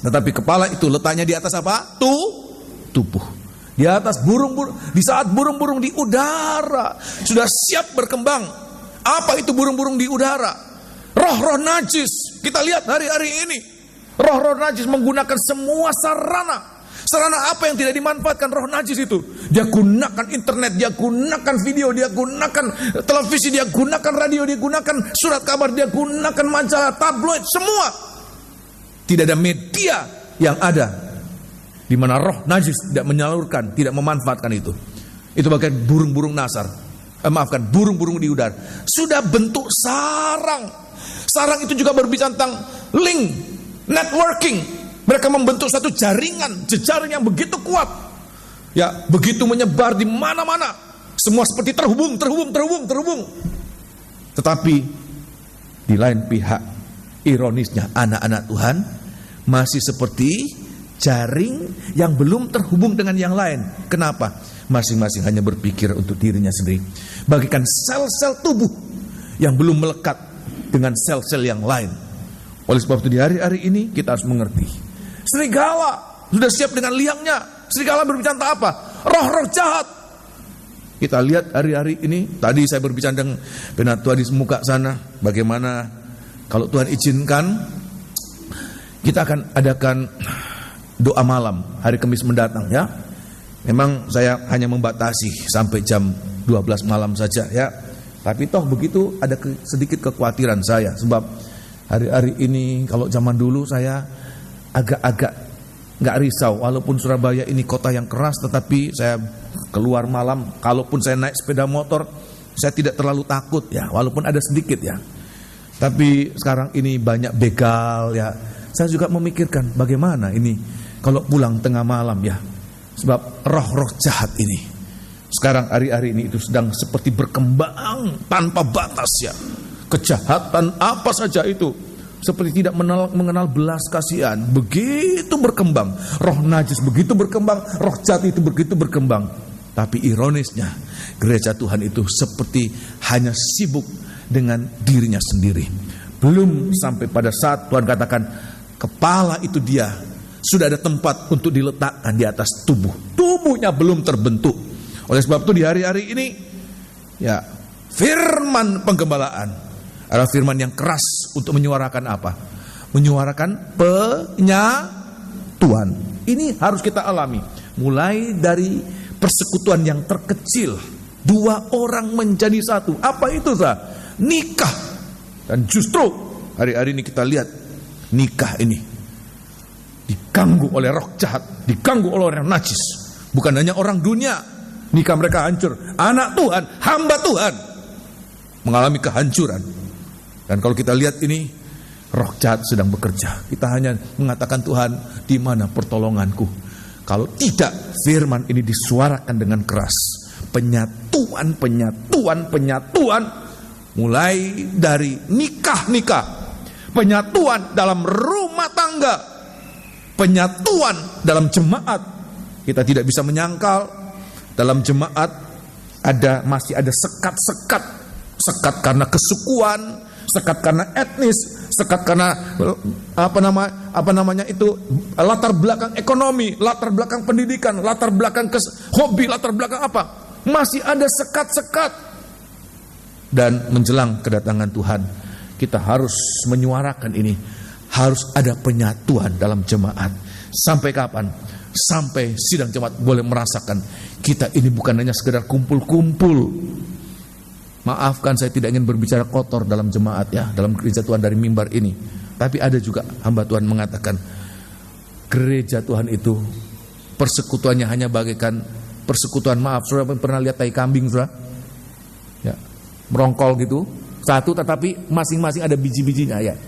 tetapi kepala itu letaknya di atas apa? Tubuh. Di atas burung-burung, di saat burung-burung di udara sudah siap berkembang. Apa itu burung-burung di udara? Roh-roh najis. Kita lihat hari-hari ini, roh-roh najis menggunakan semua sarana. Sarana apa yang tidak dimanfaatkan roh najis itu? Dia gunakan internet, dia gunakan video, dia gunakan televisi, dia gunakan radio, dia gunakan surat kabar, dia gunakan majalah, tabloid, semua. Tidak ada media yang ada di mana roh najis tidak menyalurkan, tidak memanfaatkan itu. Itu bagian burung-burung nasar. Burung-burung di udara sudah bentuk sarang. Sarang itu juga berbicara tentang link, networking. Mereka membentuk satu jaringan, jejaring yang begitu kuat. Ya, begitu menyebar di mana-mana. Semua seperti terhubung. Tetapi di lain pihak, ironisnya anak-anak Tuhan masih seperti jaring yang belum terhubung dengan yang lain. Kenapa? Masing-masing hanya berpikir untuk dirinya sendiri. Bagikan sel-sel tubuh yang belum melekat dengan sel-sel yang lain. Oleh sebab itu di hari-hari ini kita harus mengerti. Serigala sudah siap dengan liangnya. Serigala berbicara apa? Roh-roh jahat. Kita lihat hari-hari ini. Tadi saya berbicara dengan penatua di semuka sana. Bagaimana kalau Tuhan izinkan, kita akan adakan doa malam hari Kamis mendatang, ya. Memang saya hanya membatasi sampai jam 12 malam saja, ya. Tapi toh begitu ada sedikit kekhawatiran saya, sebab hari-hari ini kalau zaman dulu saya agak-agak nggak risau, walaupun Surabaya ini kota yang keras, tetapi saya keluar malam, kalaupun saya naik sepeda motor, saya tidak terlalu takut, ya, walaupun ada sedikit, ya. Tapi sekarang ini banyak begal, ya. Saya juga memikirkan bagaimana ini kalau pulang tengah malam, ya. Sebab roh-roh jahat ini sekarang hari-hari ini itu sedang seperti berkembang tanpa batas, ya. Kejahatan apa saja itu seperti tidak mengenal belas kasihan, begitu berkembang. Roh najis begitu berkembang, roh jahat itu begitu berkembang. Tapi ironisnya, gereja Tuhan itu seperti hanya sibuk dengan dirinya sendiri. Belum sampai pada saat Tuhan katakan kepala itu dia sudah ada tempat untuk diletakkan di atas tubuh. Tubuhnya belum terbentuk. Oleh sebab itu di hari-hari ini, ya, firman penggembalaan adalah firman yang keras untuk menyuarakan apa? Menyuarakan penyatuan. Ini harus kita alami. Mulai dari persekutuan yang terkecil, 2 orang menjadi satu. Apa itu, nikah. Dan justru hari-hari ini kita lihat nikah ini diganggu oleh roh jahat, diganggu oleh orang najis. Bukan hanya orang dunia, nikah mereka hancur. Anak Tuhan, hamba Tuhan mengalami kehancuran. Dan kalau kita lihat ini, roh jahat sedang bekerja. Kita hanya mengatakan, Tuhan, di mana pertolonganku? Kalau tidak, firman ini disuarakan dengan keras. Penyatuan, mulai dari nikah, penyatuan dalam rumah tangga, penyatuan dalam jemaat. Kita tidak bisa menyangkal dalam jemaat masih ada sekat-sekat, sekat karena kesukuan, sekat karena etnis, sekat karena latar belakang ekonomi, latar belakang pendidikan, latar belakang hobi, latar belakang apa. Masih ada sekat-sekat. Dan menjelang kedatangan Tuhan, kita harus menyuarakan ini. Harus ada penyatuan dalam jemaat. Sampai kapan? Sampai sidang jemaat boleh merasakan kita ini bukan hanya sekedar kumpul-kumpul. Maafkan, saya tidak ingin berbicara kotor dalam jemaat ya, dalam gereja Tuhan dari mimbar ini. Tapi ada juga hamba Tuhan mengatakan, gereja Tuhan itu persekutuannya hanya bagaikan persekutuan, maaf, saudara pernah lihat tai kambing, saudara? Ya, merongkol gitu, satu tetapi masing-masing ada biji-bijinya ya.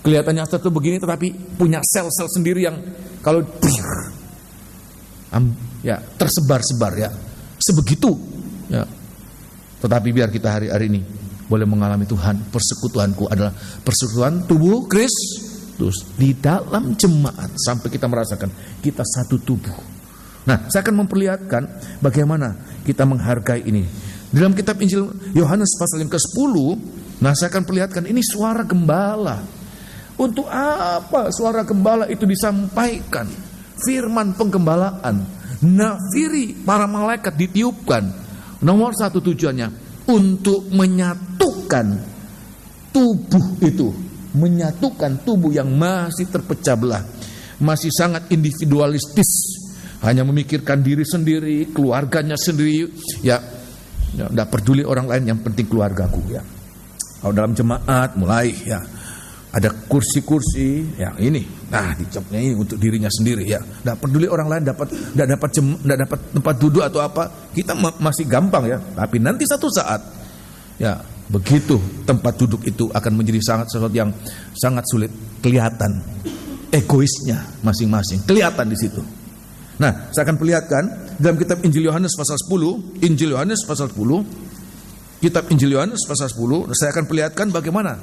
Kelihatannya satu begini tetapi punya sel-sel sendiri yang kalau ya tersebar-sebar ya. Sebegitu ya. Tetapi biar kita hari-hari ini boleh mengalami Tuhan, persekutuanku adalah persekutuan tubuh Kristus di dalam jemaat sampai kita merasakan kita satu tubuh. Nah, saya akan memperlihatkan bagaimana kita menghargai ini. Dalam kitab Injil Yohanes pasal yang ke-10, nah saya akan perlihatkan ini suara gembala. Untuk apa suara gembala itu disampaikan? Firman penggembalaan, nafiri para malaikat ditiupkan. Nomor satu tujuannya untuk menyatukan tubuh itu, menyatukan tubuh yang masih terpecah belah, masih sangat individualistis, hanya memikirkan diri sendiri, keluarganya sendiri, ya, tidak peduli orang lain, yang penting keluargaku ya. Kalau dalam jemaat mulai ya ada kursi-kursi yang ini, nah dicapnya ini untuk dirinya sendiri ya. Tidak peduli orang lain tidak dapat tempat duduk atau apa, kita masih gampang ya. Tapi nanti satu saat ya begitu tempat duduk itu akan menjadi sesuatu yang sangat sulit, kelihatan egoisnya masing-masing, kelihatan di situ. Nah, saya akan perlihatkan dalam kitab Injil Yohanes pasal 10, Injil Yohanes pasal 10, kitab Injil Yohanes pasal 10, saya akan perlihatkan bagaimana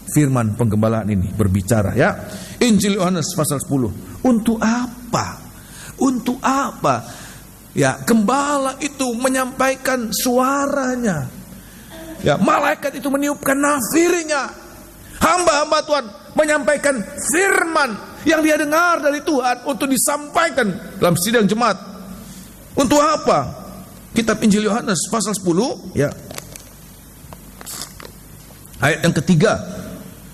firman penggembalaan ini berbicara ya. Injil Yohanes pasal 10. Untuk apa? Untuk apa? Ya, gembala itu menyampaikan suaranya. Ya, malaikat itu meniupkan nafirinya. Hamba-hamba Tuhan menyampaikan firman yang dia dengar dari Tuhan untuk disampaikan dalam sidang jemaat. Untuk apa? Kitab Injil Yohanes pasal 10 ya. Ayat yang ketiga.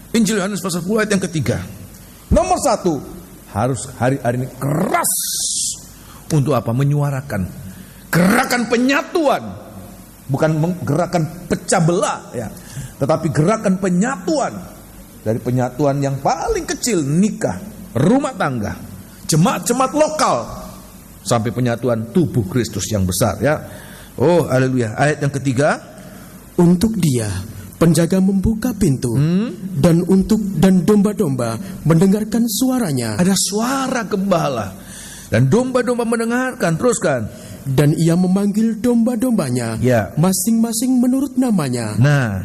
Injil Yohanes pasal 10 ayat yang ketiga. Nomor satu, harus hari-hari ini keras. Untuk apa? Menyuarakan gerakan penyatuan. Bukan gerakan pecah belah ya, tetapi gerakan penyatuan. Dari penyatuan yang paling kecil, nikah, rumah tangga, jemaat-jemaat lokal, sampai penyatuan tubuh Kristus yang besar ya. Oh haleluya. Ayat yang ketiga, untuk dia penjaga membuka pintu, dan domba-domba mendengarkan suaranya. Ada suara gembala dan domba-domba mendengarkan. Teruskan. Dan ia memanggil domba-dombanya ya, masing-masing menurut namanya,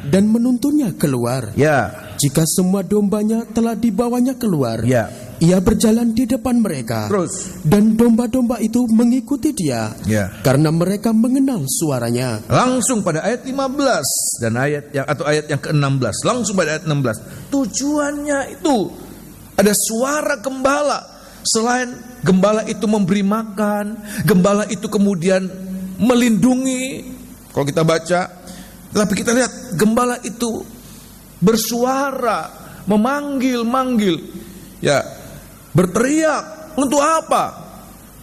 dan menuntunnya keluar ya. Jika semua dombanya telah dibawanya keluar ya, ia berjalan di depan mereka. Terus. Dan domba-domba itu mengikuti dia ya, karena mereka mengenal suaranya. Langsung pada ayat 15 dan ayat yang ke-16. Langsung pada ayat 16. Tujuannya itu ada suara gembala. Selain gembala itu memberi makan, gembala itu kemudian melindungi. Kalau kita baca, tapi kita lihat gembala itu bersuara, memanggil-manggil, ya, berteriak. Untuk apa?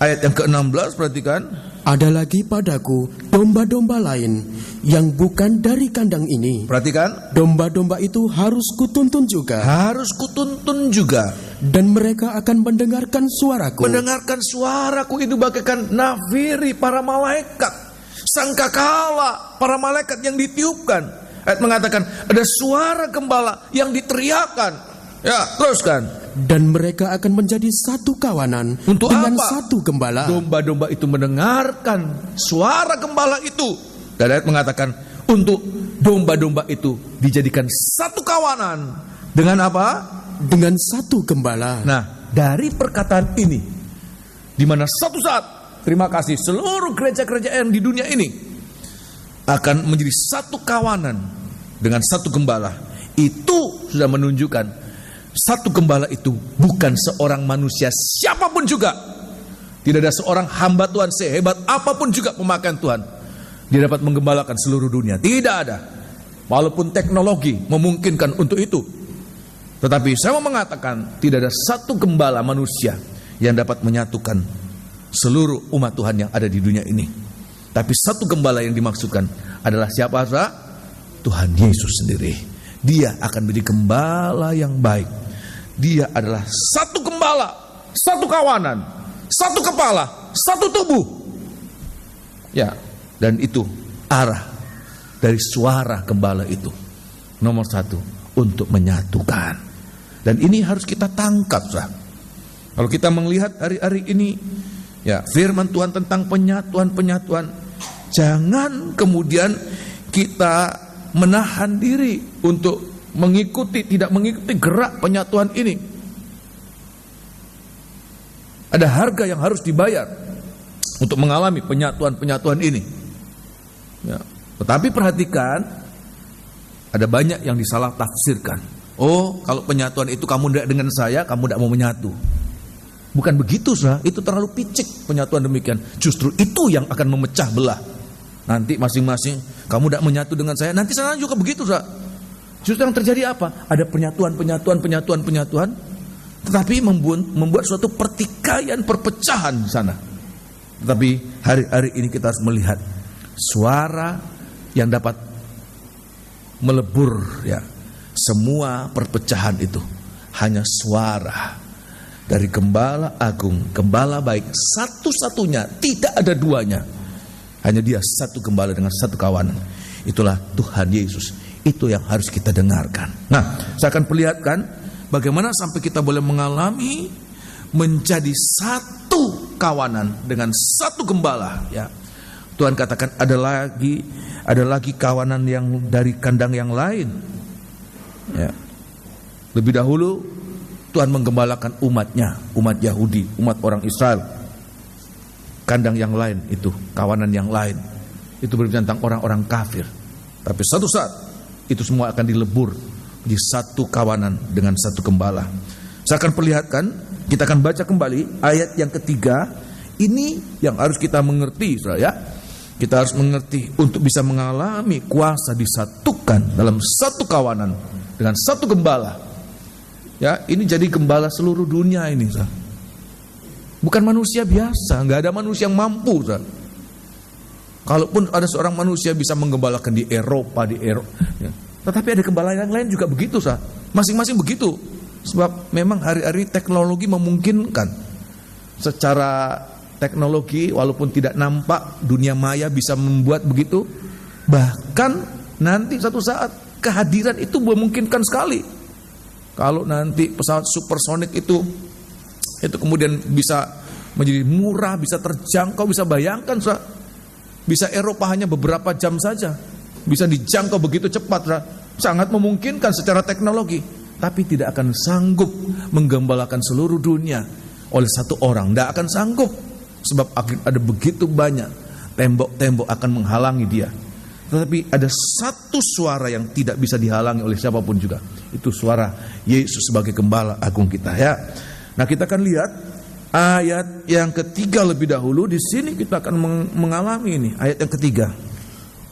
Ayat yang ke-16 perhatikan. Ada lagi padaku domba-domba lain yang bukan dari kandang ini. Perhatikan. Domba-domba itu harus kutuntun juga. Harus kutuntun juga. Dan mereka akan mendengarkan suaraku. Mendengarkan suaraku itu bagaikan nafiri para malaikat. Sangkakala para malaikat yang ditiupkan. Ayat mengatakan ada suara gembala yang diteriakkan. Ya, teruskan. Dan mereka akan menjadi satu kawanan Untuk dengan apa? satu gembala. Domba-domba itu mendengarkan suara gembala itu. Dan ayat mengatakan untuk domba-domba itu dijadikan satu kawanan. Dengan apa? Dengan satu gembala. Nah, dari perkataan ini, di mana satu saat, terima kasih, seluruh gereja-gereja yang di dunia ini akan menjadi satu kawanan dengan satu gembala. Itu sudah menunjukkan satu gembala itu bukan seorang manusia siapapun juga. Tidak ada seorang hamba Tuhan sehebat apapun juga pemakaian Tuhan, dia dapat menggembalakan seluruh dunia. Tidak ada. Walaupun teknologi memungkinkan untuk itu, tetapi saya mau mengatakan tidak ada satu gembala manusia yang dapat menyatukan seluruh umat Tuhan yang ada di dunia ini. Tapi satu gembala yang dimaksudkan adalah siapa? Tuhan Yesus sendiri. Dia akan menjadi gembala yang baik. Dia adalah satu gembala, satu kawanan, satu kepala, satu tubuh. Ya, dan itu arah dari suara gembala itu. Nomor satu, untuk menyatukan. Dan ini harus kita tangkap, saudara. Kalau kita melihat hari-hari ini, ya, firman Tuhan tentang penyatuan, jangan kemudian kita menahan diri untuk tidak mengikuti gerak penyatuan ini. Ada harga yang harus dibayar untuk mengalami penyatuan ini. Ya. Tetapi perhatikan, ada banyak yang disalah tafsirkan. Oh, kalau penyatuan itu kamu tidak dengan saya, kamu tidak mau menyatu. Bukan begitu, saudara. Itu terlalu picik penyatuan demikian. Justru itu yang akan memecah belah. Nanti masing-masing, kamu tidak menyatu dengan saya, nanti sana juga begitu, saudara. Justru yang terjadi apa? Ada penyatuan, tetapi membuat suatu pertikaian, perpecahan di sana. Tetapi hari-hari ini kita harus melihat suara yang dapat melebur, ya, semua perpecahan itu. Hanya suara dari gembala agung, gembala baik, satu-satunya, tidak ada duanya. Hanya dia satu gembala dengan satu kawanan. Itulah Tuhan Yesus. Itu yang harus kita dengarkan. Nah, saya akan perlihatkan bagaimana sampai kita boleh mengalami menjadi satu kawanan dengan satu gembala. Ya, Tuhan katakan ada lagi kawanan yang dari kandang yang lain. Ya, lebih dahulu Tuhan menggembalakan umatnya, umat Yahudi, umat orang Israel. Kandang yang lain itu, kawanan yang lain itu berbicara tentang orang-orang kafir. Tapi satu saat itu semua akan dilebur di satu kawanan dengan satu gembala. Saya akan perlihatkan, kita akan baca kembali ayat yang ketiga. Ini yang harus kita mengerti, saudara, ya. Kita harus mengerti untuk bisa mengalami kuasa disatukan dalam satu kawanan dengan satu gembala. Ya, ini jadi gembala seluruh dunia ini, saudara. Bukan manusia biasa, nggak ada manusia yang mampu, saudara. Kalaupun ada seorang manusia bisa menggembalakan di Eropa, ya. Tetapi ada gembala yang lain juga begitu, sah. Masing-masing begitu. Sebab memang hari-hari teknologi memungkinkan. Secara teknologi, walaupun tidak nampak, dunia maya bisa membuat begitu. Bahkan nanti satu saat kehadiran itu memungkinkan sekali. Kalau nanti pesawat supersonik itu kemudian bisa menjadi murah, bisa terjangkau, bisa bayangkan, sah. Bisa Eropa hanya beberapa jam saja, bisa dijangkau begitu cepat, sangat memungkinkan secara teknologi. Tapi tidak akan sanggup menggembalakan seluruh dunia oleh satu orang, tidak akan sanggup. Sebab ada begitu banyak tembok-tembok akan menghalangi dia. Tetapi ada satu suara yang tidak bisa dihalangi oleh siapapun juga. Itu suara Yesus sebagai gembala agung kita, ya. Nah, kita akan lihat ayat yang ketiga lebih dahulu. Di sini kita akan mengalami ini ayat yang ketiga.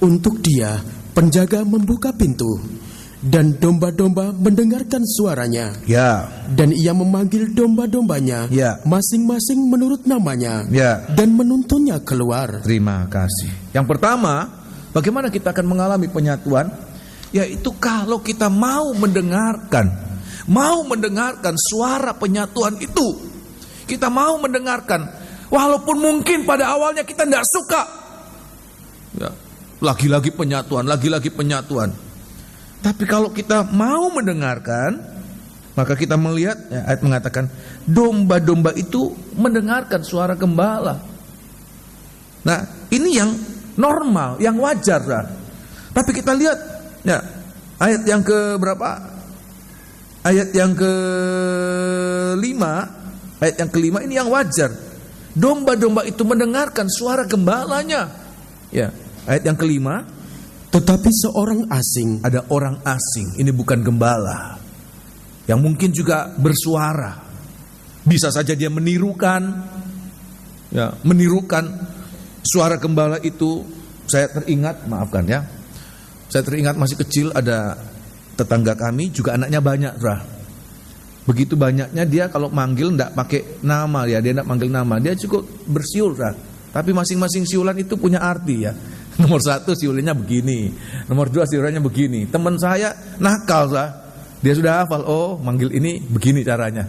Untuk dia penjaga membuka pintu dan domba-domba mendengarkan suaranya. Ya. Dan ia memanggil domba-dombanya masing-masing menurut namanya dan menuntunnya keluar. Terima kasih. Yang pertama, bagaimana kita akan mengalami penyatuan? Yaitu kalau kita mau mendengarkan suara penyatuan itu. Kita mau mendengarkan, walaupun mungkin pada awalnya kita tidak suka. Ya, lagi-lagi penyatuan. Tapi kalau kita mau mendengarkan, maka kita melihat, ayat mengatakan, domba-domba itu mendengarkan suara gembala. Nah, ini yang normal, yang wajar. Tapi kita lihat, ayat yang ke berapa? Ayat yang kelima ini yang wajar. Domba-domba itu mendengarkan suara gembalanya. Ya, ayat yang kelima. Tetapi seorang asing, ada orang asing, ini bukan gembala, yang mungkin juga bersuara. Bisa saja dia menirukan suara gembala itu. Saya teringat masih kecil, ada tetangga kami juga anaknya banyak, begitu banyaknya dia kalau manggil enggak pakai nama dia enggak manggil nama, dia cukup bersiul, tapi masing-masing siulan itu punya arti ya. Nomor 1 siulannya begini, nomor 2 siulannya begini. Teman saya nakal, dia sudah hafal, oh manggil ini begini caranya.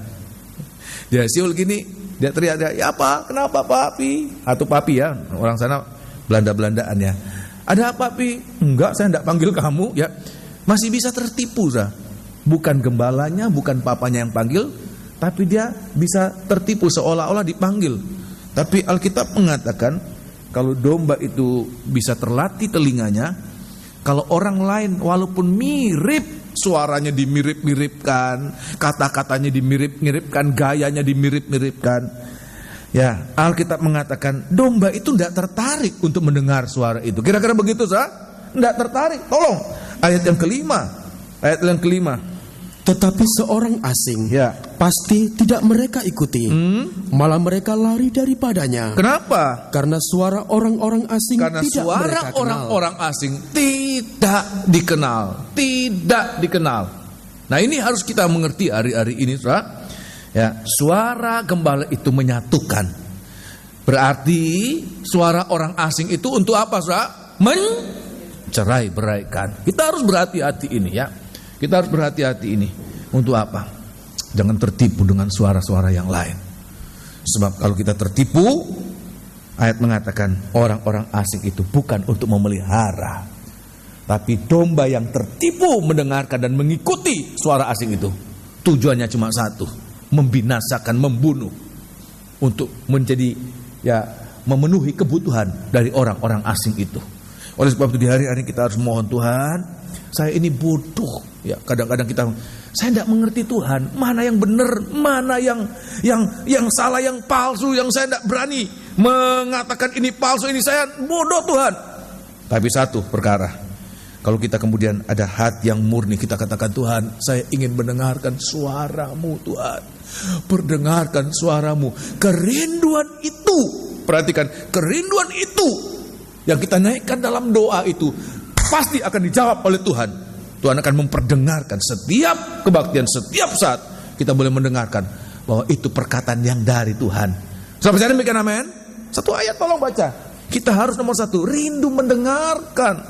Dia siul gini, dia teriak, ya apa, kenapa papi? Atau papi ya, orang sana Belanda-Belandaan ya. Ada apa pi? Enggak, saya enggak panggil kamu ya. Masih bisa tertipu, bukan gembalanya, bukan papanya yang panggil, tapi dia bisa tertipu seolah-olah dipanggil. Tapi Alkitab mengatakan, kalau domba itu bisa terlatih telinganya, kalau orang lain walaupun mirip, suaranya dimirip-miripkan, kata-katanya dimirip-miripkan, gayanya dimirip-miripkan, ya Alkitab mengatakan domba itu tidak tertarik untuk mendengar suara itu. Kira-kira begitu, tidak tertarik. Tolong, ayat yang kelima. Tetapi seorang asing pasti tidak mereka ikuti, malah mereka lari daripadanya. Kenapa? Karena suara orang-orang asing tidak dikenal. Nah, ini harus kita mengerti hari-hari ini, ya, suara gembala itu menyatukan. Berarti suara orang asing itu untuk apa, mencerai-beraikan. Kita harus berhati-hati ini ya. Kita harus berhati-hati ini. Untuk apa? Jangan tertipu dengan suara-suara yang lain. Sebab kalau kita tertipu, ayat mengatakan orang-orang asing itu bukan untuk memelihara, tapi domba yang tertipu mendengarkan dan mengikuti suara asing itu. Tujuannya cuma satu, membinasakan, membunuh, untuk menjadi memenuhi kebutuhan dari orang-orang asing itu. Oleh sebab itu di hari-hari kita harus mohon, Tuhan, saya ini bodoh. Ya, kadang-kadang saya tidak mengerti Tuhan, mana yang benar, mana yang salah, yang palsu, yang saya tidak berani mengatakan ini palsu, ini saya bodoh Tuhan. Tapi satu perkara, kalau kita kemudian ada hati yang murni, kita katakan, Tuhan, saya ingin mendengarkan suaramu Tuhan, perdengarkan suaramu. Kerinduan itu, perhatikan, kerinduan itu yang kita naikkan dalam doa itu pasti akan dijawab oleh Tuhan. Tuhan akan memperdengarkan setiap kebaktian, setiap saat kita boleh mendengarkan bahwa itu perkataan yang dari Tuhan. Sampai saya demikian, amin. Satu ayat tolong baca. Kita harus nomor 1, rindu mendengarkan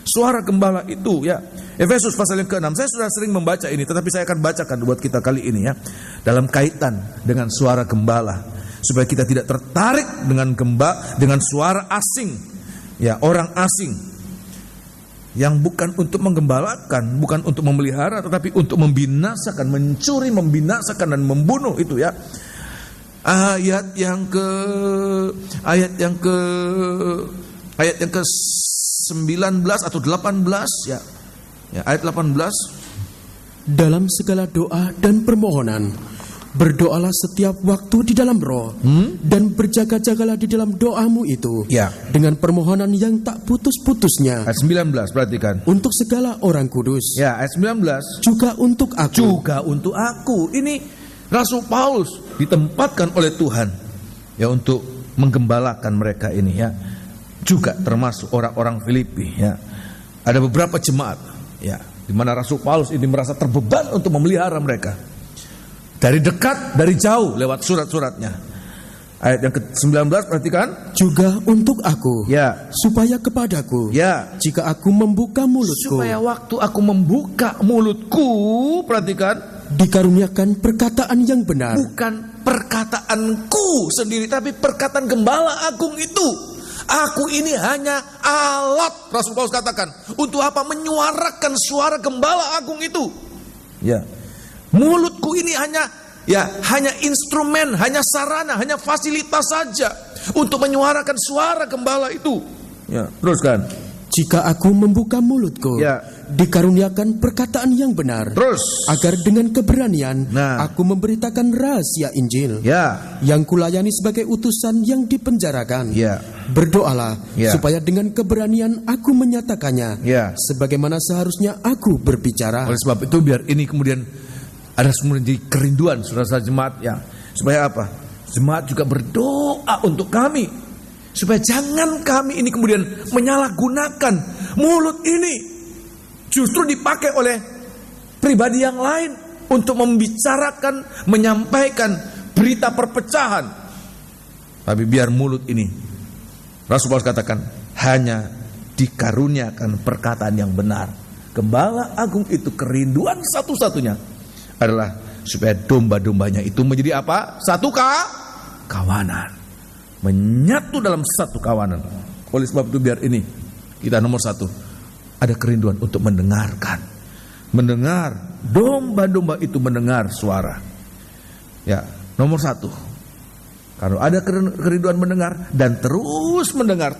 suara gembala itu ya. Efesus pasal yang ke-6. Saya sudah sering membaca ini, tetapi saya akan bacakan buat kita kali ini ya. Dalam kaitan dengan suara gembala, supaya kita tidak tertarik dengan suara asing. Ya, orang asing yang bukan untuk menggembalakan, bukan untuk memelihara, tetapi untuk membinasakan, mencuri, membinasakan dan membunuh itu ya. Ayat yang ke 19 atau 18 ya. Ya, ayat 18. Dalam segala doa dan permohonan berdoalah setiap waktu di dalam roh, dan berjaga-jagalah di dalam doamu itu dengan permohonan yang tak putus-putusnya. Ayat 19, perhatikan. Untuk segala orang kudus. Ya, ayat 19. Juga untuk aku. Ini Rasul Paulus ditempatkan oleh Tuhan ya untuk menggembalakan mereka ini ya. Juga termasuk orang-orang Filipi ya. Ada beberapa jemaat ya. di mana Rasul Paulus ini merasa terbeban untuk memelihara mereka. Dari dekat, dari jauh lewat surat-suratnya. Ayat yang ke-19 perhatikan. Juga untuk aku, Ya. supaya kepadaku, Ya. jika aku membuka mulutku, Supaya waktu aku membuka mulutku, perhatikan, dikaruniakan perkataan yang benar. bukan perkataanku sendiri, tapi perkataan Gembala Agung itu. Aku ini hanya alat, Rasul Paulus katakan. Untuk apa? Menyuarakan suara Gembala Agung itu. Ya. Mulutku ini hanya instrumen, hanya sarana, hanya fasilitas saja untuk menyuarakan suara Gembala itu. Ya, teruskan. Jika aku membuka mulutku, Ya. dikaruniakan perkataan yang benar, Terus. agar dengan keberanian Nah. aku memberitakan rahasia Injil, Ya. yang kulayani sebagai utusan yang dipenjarakan. Ya. Berdoalah Ya. supaya dengan keberanian aku menyatakannya, Ya. sebagaimana seharusnya aku berbicara. Oleh sebab itu biar ini kemudian ada menjadi kerinduan saudara-saudara jemaat, ya. Supaya apa? Jemaat juga berdoa untuk kami, supaya jangan kami ini kemudian menyalahgunakan mulut ini, justru dipakai oleh pribadi yang lain untuk membicarakan, menyampaikan berita perpecahan. Tapi biar mulut ini, Rasul Paulus katakan, hanya dikaruniakan perkataan yang benar. Gembala Agung itu kerinduan satu-satunya adalah supaya domba-dombanya itu menjadi apa? Satu kawanan, menyatu dalam satu kawanan. Oleh sebab itu biar ini kita nomor satu, ada kerinduan untuk mendengar domba-domba itu mendengar suara. Ya, nomor satu, kalau ada kerinduan mendengar dan terus mendengar.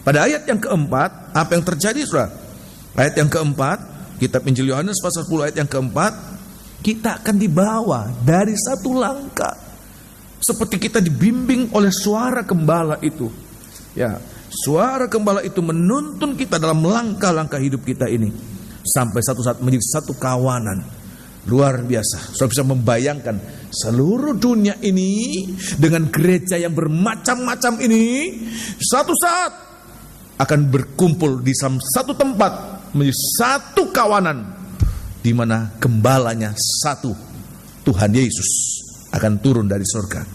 Pada ayat yang keempat, apa yang terjadi, saudara? Ayat yang keempat, Kitab Injil Yohanes pasal 10 ayat yang keempat, kita akan dibawa dari satu langkah, seperti kita dibimbing oleh suara Gembala itu. Ya, suara Gembala itu menuntun kita dalam langkah-langkah hidup kita ini, sampai satu saat menjadi satu kawanan. Luar biasa. Saudara bisa membayangkan seluruh dunia ini dengan gereja yang bermacam-macam ini, satu saat akan berkumpul di satu tempat, menjadi satu kawanan, di mana gembalanya satu. Tuhan Yesus akan turun dari surga.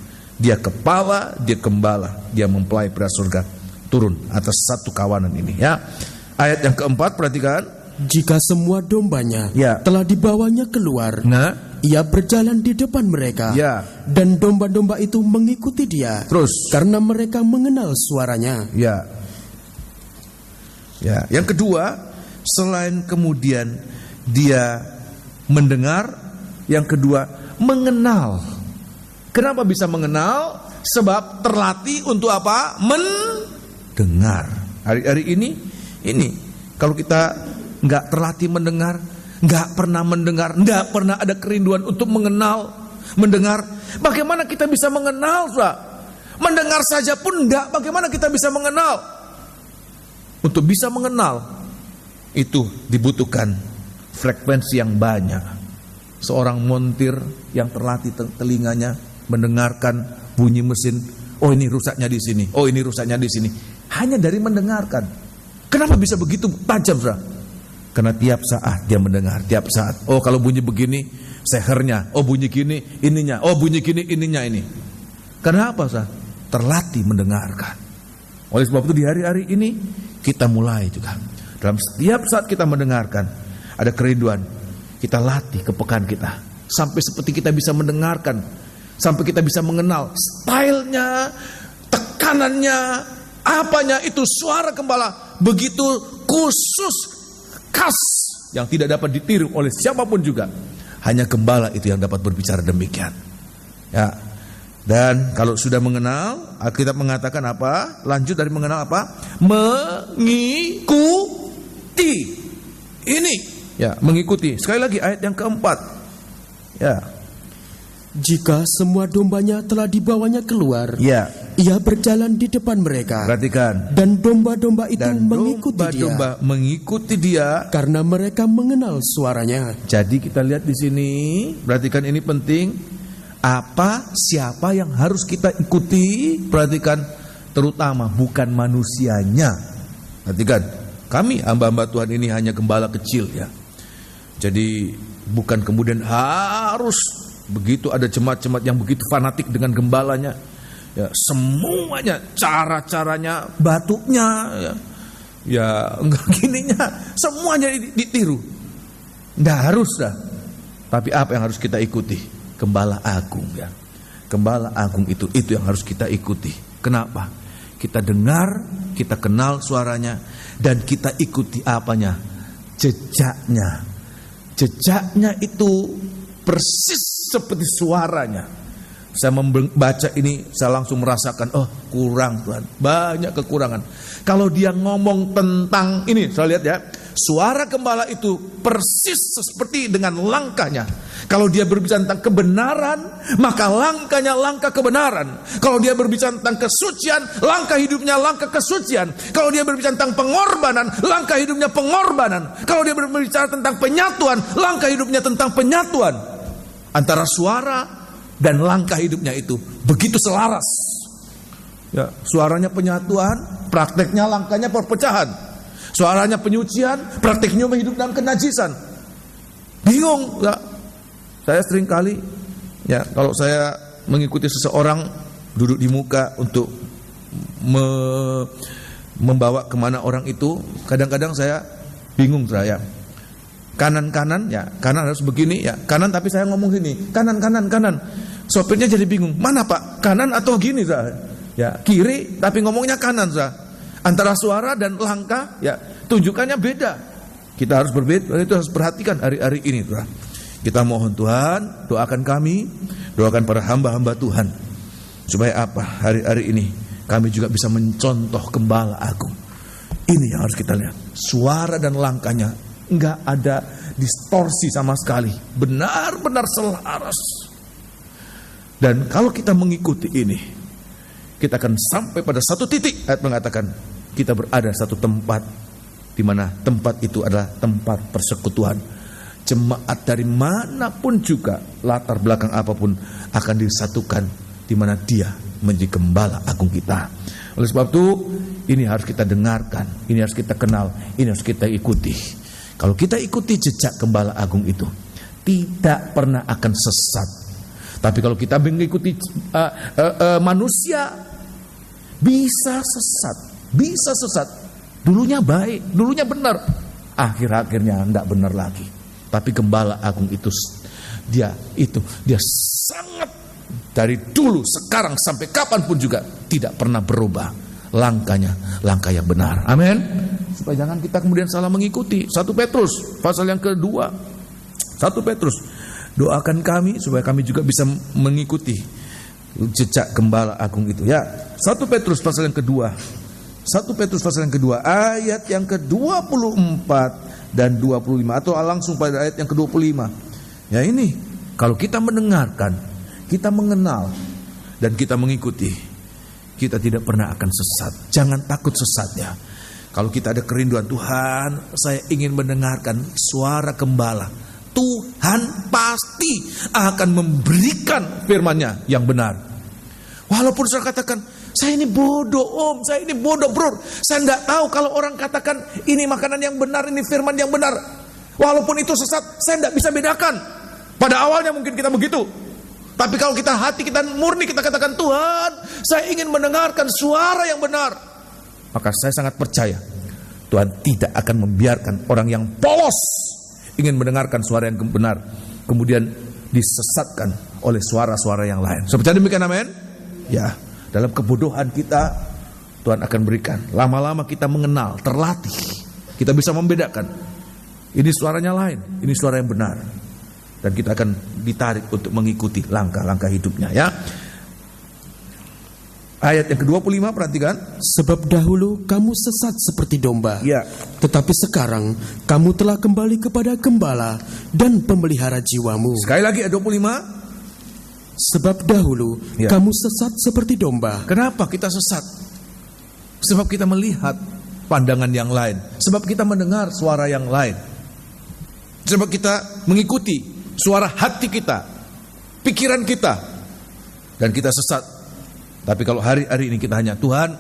Dia kepala, dia gembala, dia mempelai pria surga, turun atas satu kawanan ini, ya. Ayat yang keempat, perhatikan. Jika semua dombanya Ya. telah dibawanya keluar, Nah, ia berjalan di depan mereka, Ya. dan domba-domba itu mengikuti dia, terus. karena mereka mengenal suaranya. Ya. Ya, yang kedua, selain kemudian dia mendengar, yang kedua mengenal. Kenapa bisa mengenal? Sebab terlatih untuk apa? Mendengar. Hari-hari ini kalau kita nggak terlatih mendengar, nggak pernah mendengar, nggak pernah ada kerinduan untuk mendengar, bagaimana kita bisa mengenal, Pak? Mendengar saja pun enggak, bagaimana kita bisa mengenal? Untuk bisa mengenal itu dibutuhkan frekuensi yang banyak. Seorang montir yang terlatih telinganya mendengarkan bunyi mesin, oh ini rusaknya di sini, oh ini rusaknya di sini, hanya dari mendengarkan. Kenapa bisa begitu tajam, Saudara? Karena tiap saat dia mendengar, tiap saat. Oh kalau bunyi begini, sehernya. Oh bunyi gini, ininya. Oh bunyi gini, ininya ini. Kenapa, Saudara? Terlatih mendengarkan. Oleh sebab itu di hari-hari ini kita mulai juga. Dalam setiap saat kita mendengarkan, ada kerinduan, kita latih kepekaan kita. Sampai seperti kita bisa mendengarkan, sampai kita bisa mengenal stylenya, tekanannya, apanya itu suara gembala begitu khusus, khas, yang tidak dapat ditiru oleh siapapun juga. Hanya gembala itu yang dapat berbicara demikian. Ya. Dan kalau sudah mengenal, Alkitab mengatakan apa? Lanjut dari mengenal apa? Mengikuti. Ini ya, mengikuti. Sekali lagi ayat yang keempat. Ya. Jika semua dombanya telah dibawanya keluar, Ya. ia berjalan di depan mereka. Perhatikan. Dan domba-domba itu Dan mengikuti domba-domba mengikuti dia karena mereka mengenal suaranya. Jadi kita lihat di sini, perhatikan ini penting. Apa, siapa yang harus kita ikuti? Perhatikan, terutama bukan manusianya. Perhatikan, Kami hamba-hamba Tuhan ini hanya gembala kecil ya. Jadi bukan kemudian harus begitu ada jemaat-jemaat yang begitu fanatik dengan gembalanya. Ya, semuanya cara-caranya, batuknya ya enggak gininya, semuanya ditiru. Enggak harus dah. Tapi apa yang harus kita ikuti? Gembala agung ya. Gembala agung itu yang harus kita ikuti. Kenapa? Kita dengar, kita kenal suaranya, dan kita ikuti apanya? Jejaknya. Jejaknya itu persis seperti suaranya. Saya membaca ini, saya langsung merasakan, oh kurang Tuhan, banyak kekurangan. Kalau dia ngomong tentang ini, saya lihat ya, suara gembala itu persis seperti dengan langkahnya. Kalau dia berbicara tentang kebenaran, maka langkahnya langkah kebenaran. Kalau dia berbicara tentang kesucian, langkah hidupnya langkah kesucian. Kalau dia berbicara tentang pengorbanan, langkah hidupnya pengorbanan. Kalau dia berbicara tentang penyatuan, langkah hidupnya tentang penyatuan. Antara suara dan langkah hidupnya itu begitu selaras. Ya, suaranya penyatuan, prakteknya langkahnya perpecahan. Suaranya penyucian, prakteknya hidup dalam kenajisan. Bingung ya. Saya sering kali ya, kalau saya mengikuti seseorang duduk di muka untuk membawa kemana orang itu, kadang-kadang saya bingung saya. Kanan ya, kanan harus begini ya, kanan tapi saya ngomong sini, kanan. Sopirnya jadi bingung, mana Pak, kanan atau gini saya? Ya, kiri tapi ngomongnya kanan saya. Antara suara dan langkah ya, tunjukannya beda. Kita harus berbeda, itu harus perhatikan hari-hari ini Tuhan. Kita mohon Tuhan, doakan kami, doakan para hamba-hamba Tuhan, supaya apa? Hari-hari ini kami juga bisa mencontoh gembala agung. Ini yang harus kita lihat. Suara dan langkahnya enggak ada distorsi sama sekali, benar-benar selaras. Dan kalau kita mengikuti ini, kita akan sampai pada satu titik. Ayat mengatakan kita berada satu tempat, di mana tempat itu adalah tempat persekutuan. Jemaat dari manapun juga, latar belakang apapun, akan disatukan di mana dia menjadi gembala agung kita. Oleh sebab itu, ini harus kita dengarkan, ini harus kita kenal, ini harus kita ikuti. Kalau kita ikuti jejak gembala agung itu, tidak pernah akan sesat. Tapi kalau kita mengikuti manusia, bisa sesat. Dulunya baik, dulunya benar, akhir-akhirnya tidak benar lagi. Tapi gembala agung itu dia sangat, dari dulu, sekarang sampai kapanpun juga tidak pernah berubah. Langkahnya langkah yang benar. Amin. Supaya jangan kita kemudian salah mengikuti. 1 Petrus pasal yang kedua. 1 Petrus, doakan kami supaya kami juga bisa mengikuti jejak gembala agung itu ya. 1 Petrus pasal yang kedua. 1 Petrus pasal yang kedua, ayat yang ke-24 dan 25, atau langsung pada ayat yang ke-25. Ya ini, kalau kita mendengarkan, kita mengenal, dan kita mengikuti, kita tidak pernah akan sesat. Jangan takut sesatnya. Kalau kita ada kerinduan, Tuhan, saya ingin mendengarkan suara gembala, Tuhan pasti akan memberikan firman-Nya yang benar. Walaupun saya katakan, saya ini bodoh om, saya ini bodoh bro, saya tidak tahu kalau orang katakan ini makanan yang benar, ini firman yang benar. Walaupun itu sesat, saya tidak bisa bedakan. Pada awalnya mungkin kita begitu. Tapi kalau kita hati kita murni, kita katakan Tuhan, saya ingin mendengarkan suara yang benar, maka saya sangat percaya Tuhan tidak akan membiarkan orang yang polos ingin mendengarkan suara yang benar kemudian disesatkan oleh suara-suara yang lain. Seperti demikian, amin. Ya, dalam kebodohan kita Tuhan akan berikan. Lama-lama kita mengenal, terlatih, kita bisa membedakan ini suaranya lain, ini suara yang benar, dan kita akan ditarik untuk mengikuti langkah-langkah hidupnya ya. Ayat yang ke-25, perhatikan. Sebab dahulu kamu sesat seperti domba ya, tetapi sekarang kamu telah kembali kepada gembala dan pemelihara jiwamu. Sekali lagi ayat 25. Sebab dahulu kamu sesat seperti domba. Kenapa kita sesat? Sebab kita melihat pandangan yang lain, sebab kita mendengar suara yang lain, sebab kita mengikuti suara hati kita, pikiran kita, dan kita sesat. Tapi kalau hari-hari ini kita hanya Tuhan,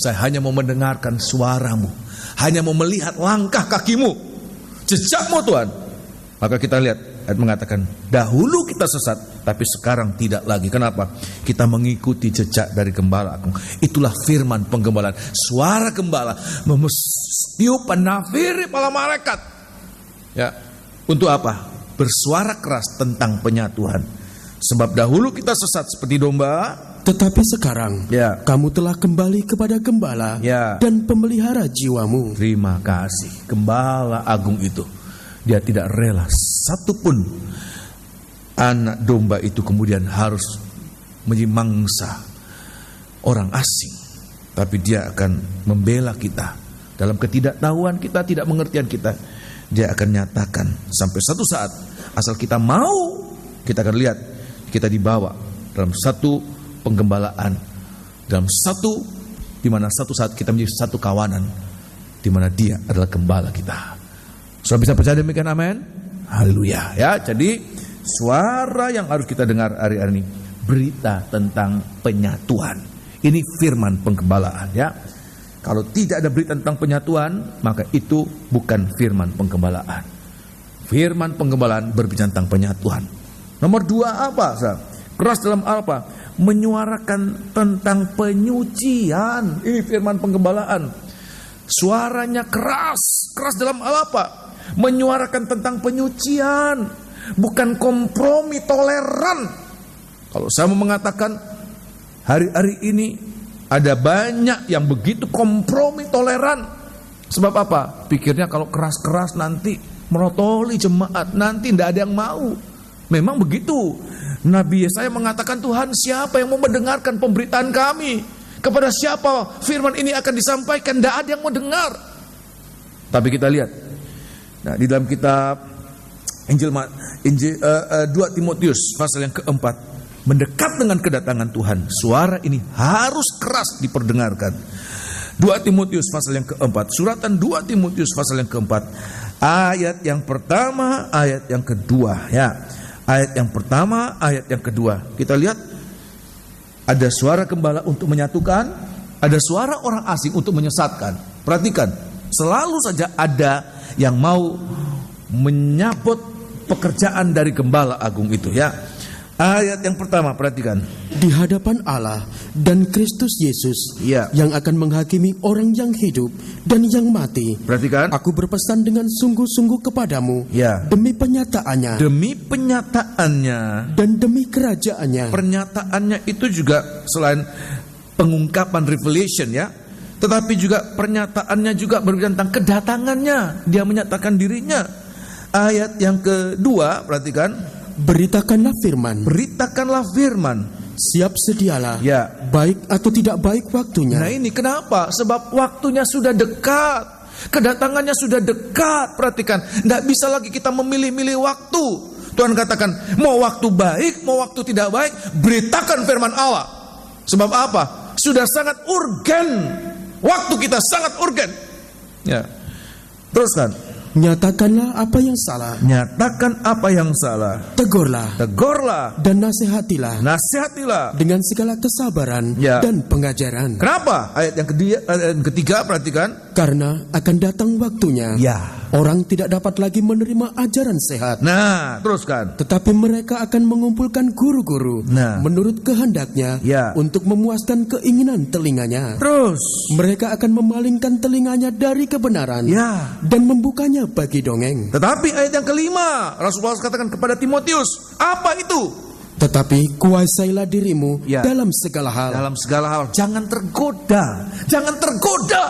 saya hanya mau mendengarkan suaramu, hanya mau melihat langkah kakimu, jejakmu Tuhan. Maka kita lihat ayat mengatakan, dahulu kita sesat, tapi sekarang tidak lagi. Kenapa? Kita mengikuti jejak dari Gembala Agung. Itulah firman penggembalaan. Suara gembala meniup nafiri para malaikat. Ya, untuk apa? Bersuara keras tentang penyatuan. Sebab dahulu kita sesat seperti domba, tetapi sekarang kamu telah kembali kepada Gembala dan pemelihara jiwamu. Terima kasih. Gembala Agung itu, dia tidak rela satupun anak domba itu kemudian harus menjadi mangsa orang asing. Tapi dia akan membela kita. Dalam ketidaktahuan kita, tidak mengertian kita, dia akan nyatakan sampai satu saat, asal kita mau, kita akan lihat kita dibawa dalam satu penggembalaan, dalam satu, di mana satu saat kita menjadi satu kawanan, di mana dia adalah gembala kita. Sudah bisa percaya demikian, amin? Haleluya. Ya, jadi suara yang harus kita dengar hari-hari ini, berita tentang penyatuan. Ini firman penggembalaan, ya. Kalau tidak ada berita tentang penyatuan, maka itu bukan firman penggembalaan. Firman penggembalaan berbicara tentang penyatuan. Nomor 2 apa? Keras dalam apa? Menyuarakan tentang penyucian. Ini firman penggembalaan. Suaranya keras. Keras dalam apa? Menyuarakan tentang penyucian. Bukan kompromi toleran. Kalau saya mau mengatakan, hari-hari ini ada banyak yang begitu kompromi toleran. Sebab apa? Pikirnya kalau keras-keras nanti merotoli jemaat, nanti tidak ada yang mau. Memang begitu. Nabi Yesaya mengatakan, Tuhan, siapa yang mau mendengarkan pemberitaan kami? Kepada siapa firman ini akan disampaikan? Tidak ada yang mau dengar. Tapi kita lihat, nah, di dalam kitab Injil 2 Timotius pasal yang keempat, mendekat dengan kedatangan Tuhan, suara ini harus keras diperdengarkan. 2 Timotius pasal yang keempat, suratan 2 Timotius pasal yang keempat, ayat yang pertama, ayat yang kedua, ya. Ayat yang pertama, ayat yang kedua. Kita lihat, ada suara gembala untuk menyatukan, ada suara orang asing untuk menyesatkan. Perhatikan, selalu saja ada yang mau menyabot pekerjaan dari Gembala Agung itu, ya. Ayat yang pertama, perhatikan. Di hadapan Allah dan Kristus Yesus, yang akan menghakimi orang yang hidup dan yang mati. Perhatikan. Aku berpesan dengan sungguh-sungguh kepadamu, demi penyataannya, dan demi kerajaannya. Pernyataannya itu juga selain pengungkapan revelation, ya, tetapi juga pernyataannya juga berbicara tentang kedatangannya. Dia menyatakan dirinya. Ayat yang kedua, perhatikan. Beritakanlah firman. Beritakanlah firman. Siap sedialah. Baik atau tidak baik waktunya. Nah, ini kenapa? Sebab waktunya sudah dekat. Kedatangannya sudah dekat. Perhatikan, tidak bisa lagi kita memilih-milih waktu. Tuhan katakan, mau waktu baik, mau waktu tidak baik, beritakan firman Allah. Sebab apa? Sudah sangat urgen. Waktu kita sangat urgen. Ya. Teruskan. Nyatakanlah apa yang salah. Nyatakan apa yang salah. Tegurlah. Tegurlah. Dan nasihatilah. Nasihatilah. Dengan segala kesabaran dan pengajaran. Kenapa? Ayat yang ketiga, perhatikan. Karena akan datang waktunya. Orang tidak dapat lagi menerima ajaran sehat. Nah, teruskan. Tetapi mereka akan mengumpulkan guru-guru menurut kehendaknya untuk memuaskan keinginan telinganya. Terus mereka akan memalingkan telinganya dari kebenaran dan membukanya bagi dongeng. Tetapi ayat yang kelima, Rasul Paulus katakan kepada Timotius, apa itu? Tetapi kuasailah dirimu dalam segala hal. Dalam segala hal, jangan tergoda. Jangan tergoda.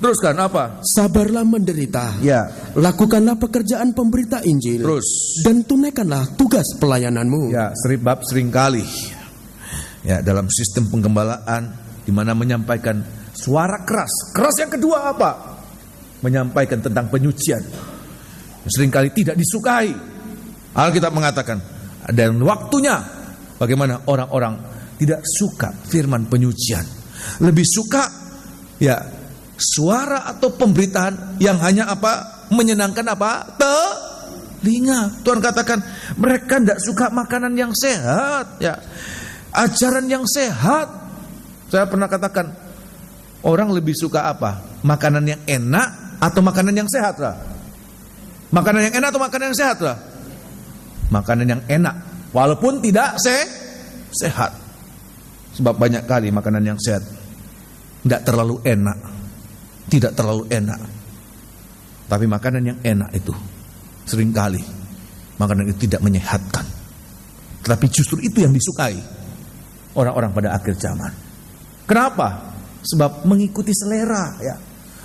Teruskan apa? Sabarlah menderita. Lakukanlah pekerjaan pemberita Injil. Terus. Dan tunaikanlah tugas pelayananmu. Seringkali dalam sistem penggembalaan di mana menyampaikan suara keras. Keras yang kedua apa? Menyampaikan tentang penyucian. Seringkali tidak disukai. Alkitab mengatakan, dan waktunya bagaimana orang-orang tidak suka firman penyucian. Lebih suka suara atau pemberitaan yang hanya apa? Menyenangkan apa? Telinga. Tuhan katakan mereka tidak suka makanan yang sehat, ajaran yang sehat. Saya pernah katakan, Orang lebih suka apa? Makanan yang enak atau makanan yang sehat lah? Makanan yang enak atau makanan yang sehat lah? Makanan yang enak, walaupun tidak sehat. Sebab banyak kali makanan yang sehat tidak terlalu enak, tidak terlalu enak. Tapi makanan yang enak itu seringkali makanan itu tidak menyehatkan. Tetapi justru itu yang disukai orang-orang pada akhir zaman. Kenapa? Sebab mengikuti selera, ya.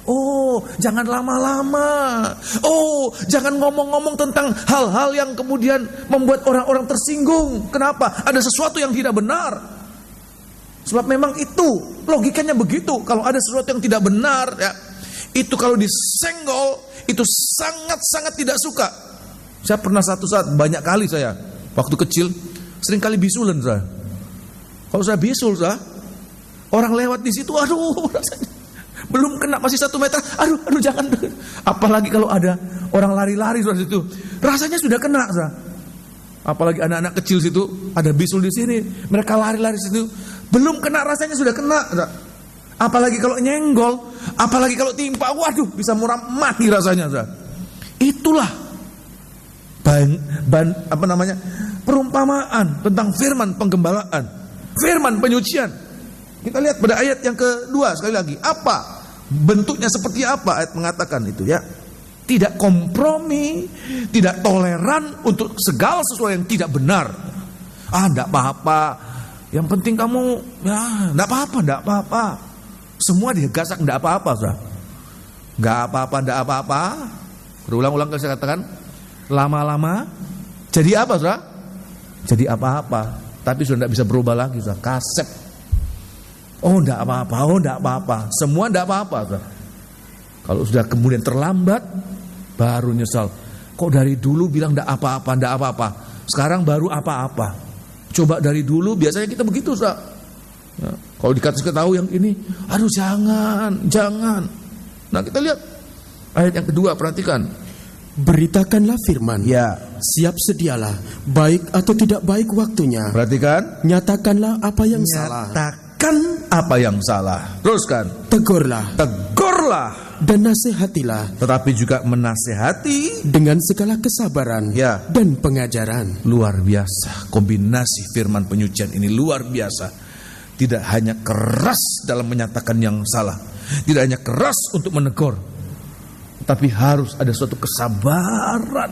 Oh, jangan lama-lama. Oh, jangan ngomong-ngomong tentang hal-hal yang kemudian membuat orang-orang tersinggung. Kenapa? Ada sesuatu yang tidak benar. Sebab memang itu logikanya begitu. Kalau ada sesuatu yang tidak benar, ya, itu kalau disenggol itu sangat-sangat tidak suka. Saya pernah satu saat, banyak kali saya waktu kecil sering kali bisulan saya. Kalau saya bisul saya, orang lewat di situ, aduh, rasanya belum kena masih 1 meter, aduh jangan. Apalagi kalau ada orang lari-lari di situ, rasanya sudah kena. Apalagi anak-anak kecil situ, ada bisul di sini, mereka lari-lari situ, belum kena rasanya sudah kena. Apalagi kalau nyenggol, apalagi kalau timpa, waduh, bisa muram mati rasanya. Itulah perumpamaan tentang firman penggembalaan, firman penyucian. Kita lihat pada ayat yang kedua sekali lagi. Apa? Bentuknya seperti apa ayat mengatakan itu, ya. Tidak kompromi, tidak toleran untuk segala sesuatu yang tidak benar. Enggak apa-apa. Yang penting kamu, ya, enggak apa-apa. Semua digasak enggak apa-apa, Saudara. Enggak apa-apa. Berulang-ulang saya katakan, lama-lama jadi apa, Saudara? Jadi apa-apa. Tapi sudah enggak bisa berubah lagi, Saudara. Kasep. Oh, enggak apa-apa. Semua enggak apa-apa, Saudara. Kalau sudah kemudian terlambat, baru nyesal. Kok dari dulu bilang enggak apa-apa. Sekarang baru apa-apa. Coba dari dulu, biasanya kita begitu, Saudara. Ya, kalau dikasih tahu yang ini, aduh jangan. Nah, kita lihat ayat yang kedua, perhatikan. Beritakanlah firman. Ya. Siap sedialah, baik atau tidak baik waktunya. Perhatikan. Nyatakanlah apa yang salah. Apa yang salah. Teruskan. Tegurlah. Dan nasihatilah. Tetapi juga menasihati dengan segala kesabaran, ya, dan pengajaran. Luar biasa. Kombinasi firman penyucian ini luar biasa. Tidak hanya keras dalam menyatakan yang salah, tidak hanya keras untuk menegur, tapi harus ada suatu kesabaran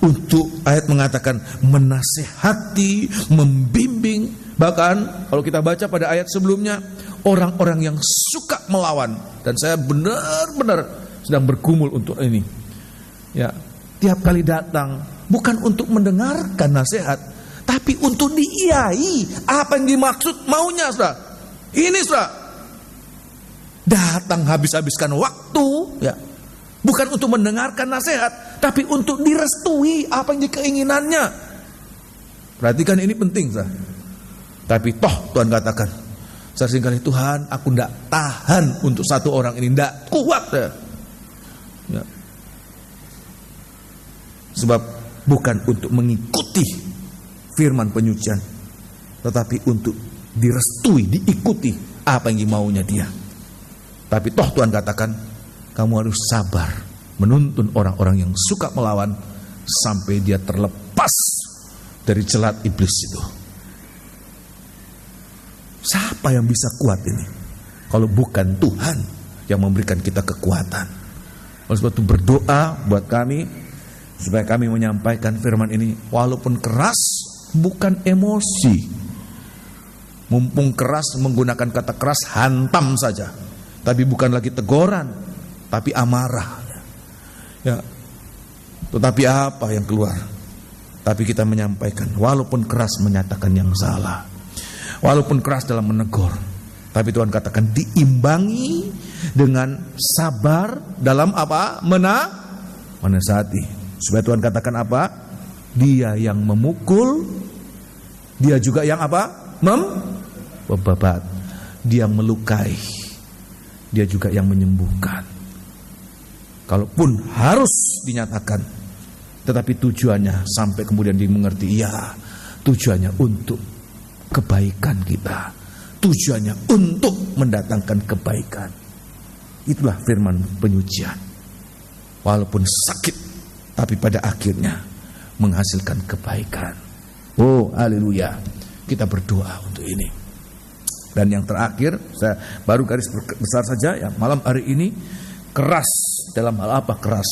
untuk, ayat mengatakan, menasihati, membimbing. Bahkan kalau kita baca pada ayat sebelumnya, orang-orang yang suka melawan. Dan saya benar-benar sedang bergumul untuk ini, ya, tiap kali datang bukan untuk mendengarkan nasihat, tapi untuk diiyai apa yang dimaksud maunya, Saudara. Ini, Saudara, datang habis-habiskan waktu, ya, bukan untuk mendengarkan nasihat, tapi untuk direstui apa yang keinginannya. Perhatikan, ini penting, Saudara. Tapi toh Tuhan katakan, saya seringkali, Tuhan, aku tidak tahan untuk satu orang ini, tidak kuat, ya. Sebab bukan untuk mengikuti firman penyucian, tetapi untuk direstui, diikuti apa yang dimaunya dia. Tapi toh Tuhan katakan, kamu harus sabar menuntun orang-orang yang suka melawan sampai dia terlepas dari celat iblis itu. Siapa yang bisa kuat ini kalau bukan Tuhan yang memberikan kita kekuatan? Oleh sebab itu berdoa buat kami supaya kami menyampaikan firman ini walaupun keras, bukan emosi. Mumpung keras, menggunakan kata keras, hantam saja. Tapi bukan lagi teguran, tapi amarah. Ya. Tetapi apa yang keluar? Tapi kita menyampaikan walaupun keras, menyatakan yang salah. Walaupun keras dalam menegur, tapi Tuhan katakan diimbangi dengan sabar dalam apa? Menasihati. Supaya Tuhan katakan apa? Dia yang memukul, dia juga yang apa? Membabat. Dia yang melukai, dia juga yang menyembuhkan. Kalaupun harus dinyatakan, tetapi tujuannya sampai kemudian dimengerti, ya, tujuannya untuk kebaikan kita, tujuannya untuk mendatangkan kebaikan. Itulah firman penyucian. Walaupun sakit, tapi pada akhirnya menghasilkan kebaikan. Oh, haleluya. Kita berdoa untuk ini. Dan yang terakhir, saya baru garis besar saja ya, malam hari ini, keras dalam hal apa keras?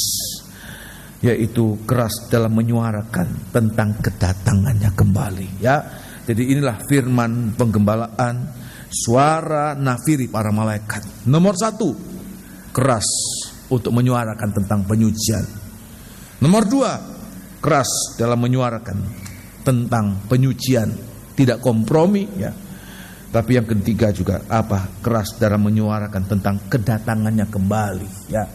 Yaitu keras dalam menyuarakan tentang kedatangannya kembali ya. Jadi inilah firman penggembalaan, suara nafiri para malaikat. Nomor 1, keras untuk menyuarakan tentang penyucian. Nomor 2, keras dalam menyuarakan tentang penyucian, tidak kompromi ya. Tapi yang ketiga juga apa? Keras dalam menyuarakan tentang kedatangannya kembali ya.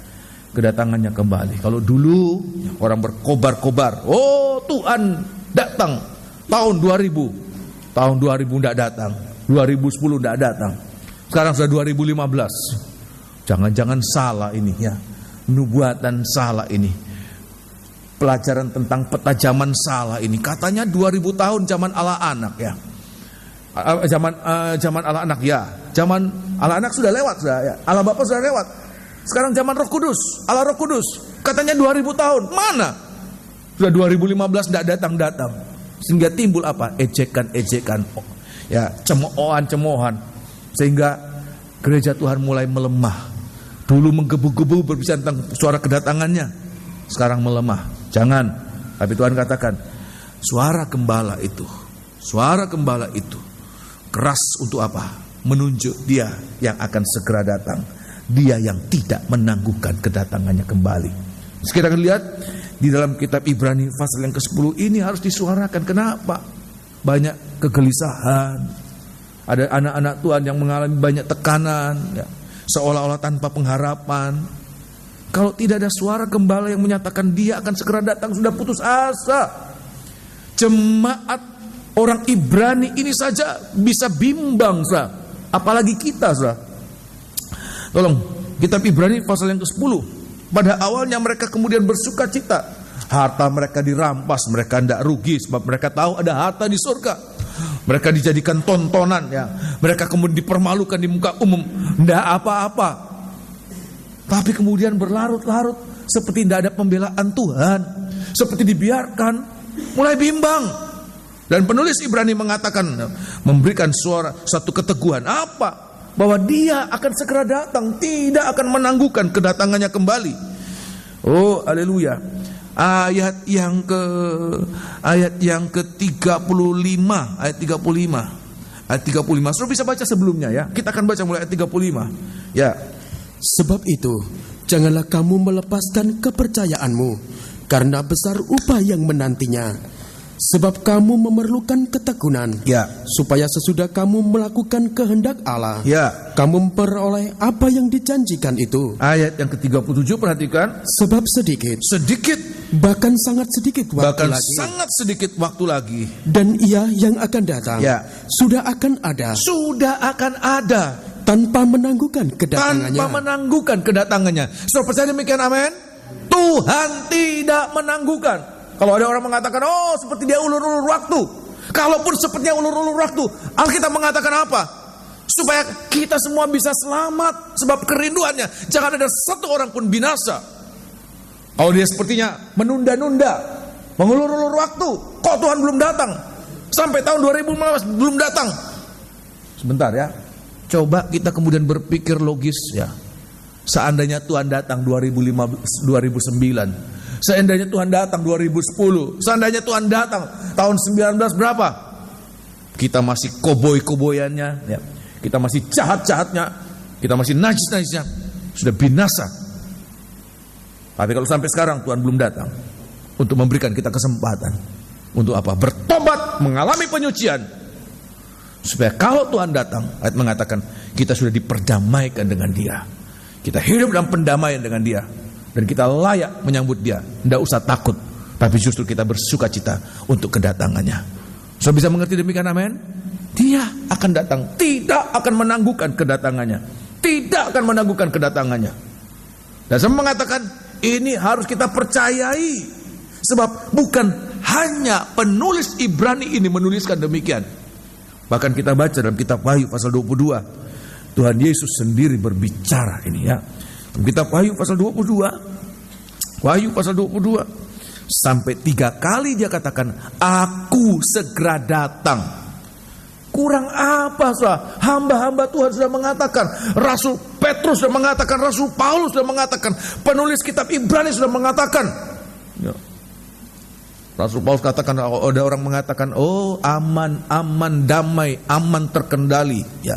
Kedatangannya kembali. Kalau dulu orang berkobar-kobar, oh Tuhan datang tahun 2000. Tahun 2000 tidak datang, 2010 tidak datang. Sekarang sudah 2015. Jangan-jangan salah ini ya. Nubuatan salah ini. Pelajaran tentang peta zaman salah ini. Katanya 2000 tahun zaman ala anak ya. Zaman ala anak ya. Zaman ala anak sudah lewat sudah ya. Ala Bapa sudah lewat. Sekarang zaman Roh Kudus, ala Roh Kudus. Katanya 2000 tahun. Mana? Sudah 2015 tidak datang-datang. Sehingga timbul apa? Ejekan-ejekan. Ya, cemoohan-cemoohan. Sehingga gereja Tuhan mulai melemah. Dulu menggebu-gebu berbicara tentang suara kedatangannya. Sekarang melemah. Jangan. Tapi Tuhan katakan, suara gembala itu keras untuk apa? Menunjuk Dia yang akan segera datang. Dia yang tidak menangguhkan kedatangannya kembali. Terus kita akan lihat di dalam kitab Ibrani pasal yang ke-10 ini harus disuarakan. Kenapa? Banyak kegelisahan. Ada anak-anak Tuhan yang mengalami banyak tekanan ya. Seolah-olah tanpa pengharapan. Kalau tidak ada suara gembala yang menyatakan Dia akan segera datang, sudah putus asa. Jemaat orang Ibrani ini saja bisa bimbang, saudara. Apalagi kita, saudara. Tolong, kitab Ibrani pasal yang ke-10. Pada awalnya mereka kemudian bersuka cita. Harta mereka dirampas, mereka tidak rugi sebab mereka tahu ada harta di surga. Mereka dijadikan tontonan ya. Mereka kemudian dipermalukan di muka umum, tidak apa-apa. Tapi kemudian berlarut-larut seperti tidak ada pembelaan Tuhan, seperti dibiarkan, mulai bimbang. Dan penulis Ibrani mengatakan, memberikan suara satu keteguhan apa? Bahwa Dia akan segera datang, tidak akan menangguhkan kedatangannya kembali. Oh, haleluya. Ayat yang ke-35, ayat 35. Ayat 35. Saudara bisa baca sebelumnya ya. Kita akan baca mulai ayat 35. Ya. Sebab itu, janganlah kamu melepaskan kepercayaanmu, karena besar upah yang menantinya. Sebab kamu memerlukan ketekunan, ya, supaya sesudah kamu melakukan kehendak Allah, ya, kamu memperoleh apa yang dijanjikan itu. Ayat yang ke-37 perhatikan. Sebab sedikit, bahkan sangat sedikit waktu lagi, dan Ia yang akan datang, ya, sudah akan ada, tanpa menangguhkan kedatangannya. Saudara percaya demikian, amin? Tuhan tidak menangguhkan. Kalau ada orang mengatakan, oh seperti dia ulur-ulur waktu. Kalaupun sepertinya ulur-ulur waktu, Alkitab mengatakan apa? Supaya kita semua bisa selamat. Sebab kerinduannya, jangan ada satu orang pun binasa. Kalau dia sepertinya menunda-nunda, mengulur-ulur waktu, kok Tuhan belum datang? Sampai tahun 2015 belum datang. Sebentar ya. Coba kita kemudian berpikir logis ya. Seandainya Tuhan datang 2009, seandainya Tuhan datang 2010, seandainya Tuhan datang tahun 19 berapa? Kita masih koboi-koboyannya ya. Kita masih jahat-jahatnya, kita masih najis-najisnya, sudah binasa. Tapi kalau sampai sekarang Tuhan belum datang untuk memberikan kita kesempatan untuk apa? Bertobat, mengalami penyucian. Supaya kalau Tuhan datang, ayat mengatakan kita sudah diperdamaikan dengan Dia. Kita hidup dalam pendamaian dengan Dia. Dan kita layak menyambut Dia. Tidak usah takut, tapi justru kita bersuka cita untuk kedatangannya. Saudara bisa mengerti demikian, amin? Dia akan datang, tidak akan menangguhkan kedatangannya. Tidak akan menangguhkan kedatangannya. Dan saya mengatakan ini harus kita percayai. Sebab bukan hanya penulis Ibrani ini menuliskan demikian. Bahkan kita baca dalam kitab Wahyu pasal 22, Tuhan Yesus sendiri berbicara ini ya. Dalam kitab Wahyu pasal 22, Wahyu pasal 22, sampai 3 kali dia katakan, aku segera datang. Kurang apa saudara? Hamba-hamba Tuhan sudah mengatakan, Rasul Petrus sudah mengatakan, Rasul Paulus sudah mengatakan, penulis kitab Ibrani sudah mengatakan ya. Rasul Paulus katakan, ada orang mengatakan, oh aman, aman, damai, aman, terkendali ya.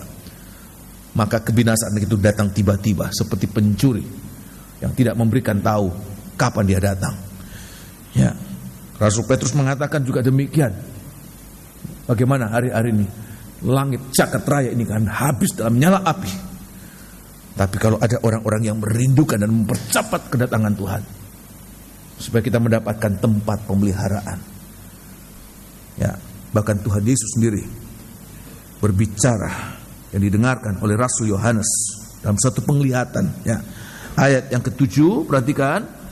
Maka kebinasaan itu datang tiba-tiba seperti pencuri yang tidak memberikan tahu kapan dia datang ya. Rasul Petrus mengatakan juga demikian. Bagaimana hari-hari ini langit jagat raya ini kan habis dalam nyala api. Tapi kalau ada orang-orang yang merindukan dan mempercepat kedatangan Tuhan, supaya kita mendapatkan tempat pemeliharaan ya. Bahkan Tuhan Yesus sendiri berbicara yang didengarkan oleh Rasul Yohanes dalam satu penglihatan ya. Ayat yang ke-7, perhatikan.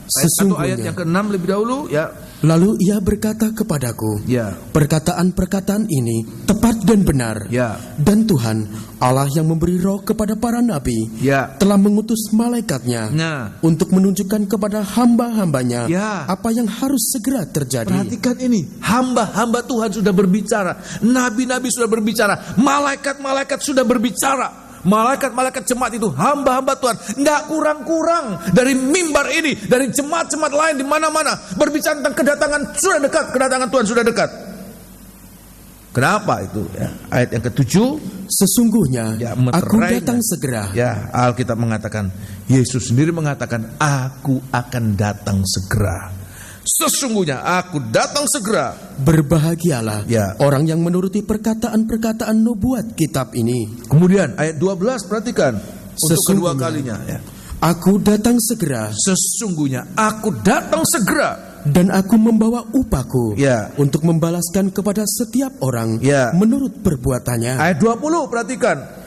Ayat yang ke-6 lebih dahulu ya. Lalu ia berkata kepadaku, ya, perkataan-perkataan ini tepat dan benar ya. Dan Tuhan Allah yang memberi roh kepada para nabi ya, telah mengutus malaikatnya untuk menunjukkan kepada hamba-hambanya ya, apa yang harus segera terjadi. Perhatikan ini, hamba-hamba Tuhan sudah berbicara, nabi-nabi sudah berbicara, malaikat-malaikat sudah berbicara. Malaikat-malaikat jemaat itu hamba-hamba Tuhan, nggak kurang-kurang dari mimbar ini, dari jemaat-jemaat lain di mana-mana berbicara tentang kedatangan sudah dekat, kedatangan Tuhan sudah dekat. Kenapa itu? Ya, ayat yang ke-7, sesungguhnya ya, aku datang segera. Ya, Alkitab mengatakan, Yesus sendiri mengatakan, aku akan datang segera. Sesungguhnya aku datang segera. Berbahagialah ya, orang yang menuruti perkataan-perkataan nubuat kitab ini. Kemudian ayat 12, perhatikan, untuk kedua kalinya ya. Aku datang segera. Sesungguhnya aku datang segera, dan aku membawa upahku ya, untuk membalaskan kepada setiap orang ya, menurut perbuatannya. Ayat 20, perhatikan.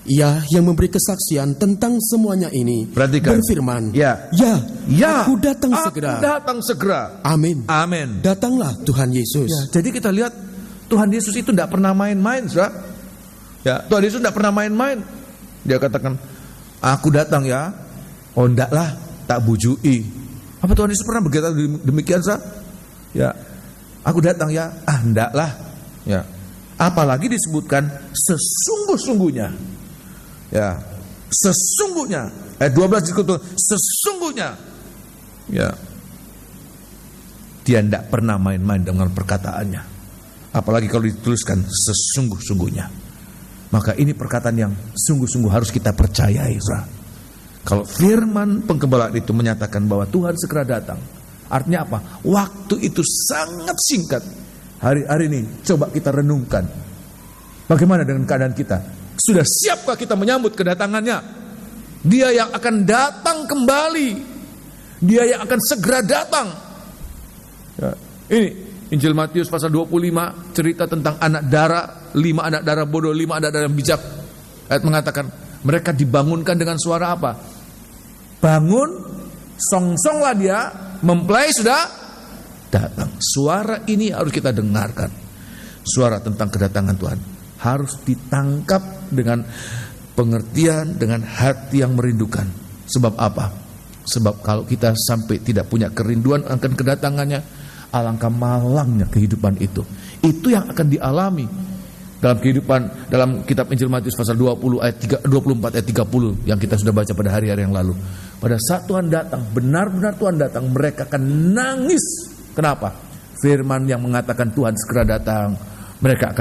Ia yang memberi kesaksian tentang semuanya ini, perhatikan, berfirman, ya, aku datang segera. Aku datang segera. Amin. Amin. Datanglah Tuhan Yesus. Ya, jadi kita lihat Tuhan Yesus itu tidak pernah main-main, saudara. Ya, Tuhan Yesus tidak pernah main-main. Dia katakan, aku datang ya. Oh, ndaklah, tak bujui. Apa Tuhan Yesus pernah berkata demikian, saudara? Ya, aku datang ya. Ah, ndaklah. Ya. Apalagi disebutkan sesungguh-sungguhnya. Ya, sesungguhnya. Ayat 12 disebut sesungguhnya. Ya. Dia tidak pernah main-main dengan perkataannya. Apalagi kalau dituliskan sesungguh-sungguhnya. Maka ini perkataan yang sungguh-sungguh harus kita percayai, saudara. Kalau firman penggembala itu menyatakan bahwa Tuhan segera datang, artinya apa? Waktu itu sangat singkat. Hari-hari ini coba kita renungkan. Bagaimana dengan keadaan kita? Sudah siapkah kita menyambut kedatangannya? Dia yang akan datang kembali. Dia yang akan segera datang. Ya, ini Injil Matius pasal 25 cerita tentang anak dara, 5 anak dara bodoh, 5 anak dara yang bijak. Ayat mengatakan mereka dibangunkan dengan suara apa? Bangun, song-songlah dia, mempelai sudah datang. Suara ini harus kita dengarkan. Suara tentang kedatangan Tuhan harus ditangkap dengan pengertian, dengan hati yang merindukan. Sebab apa? Sebab kalau kita sampai tidak punya kerinduan akan kedatangannya, alangkah malangnya kehidupan itu. Itu yang akan dialami dalam kehidupan, dalam kitab Injil Matius pasal 20 ayat 24 ayat 30 yang kita sudah baca pada hari-hari yang lalu. Pada saat Tuhan datang, benar-benar Tuhan datang, mereka akan nangis. Kenapa? Firman yang mengatakan Tuhan segera datang, mereka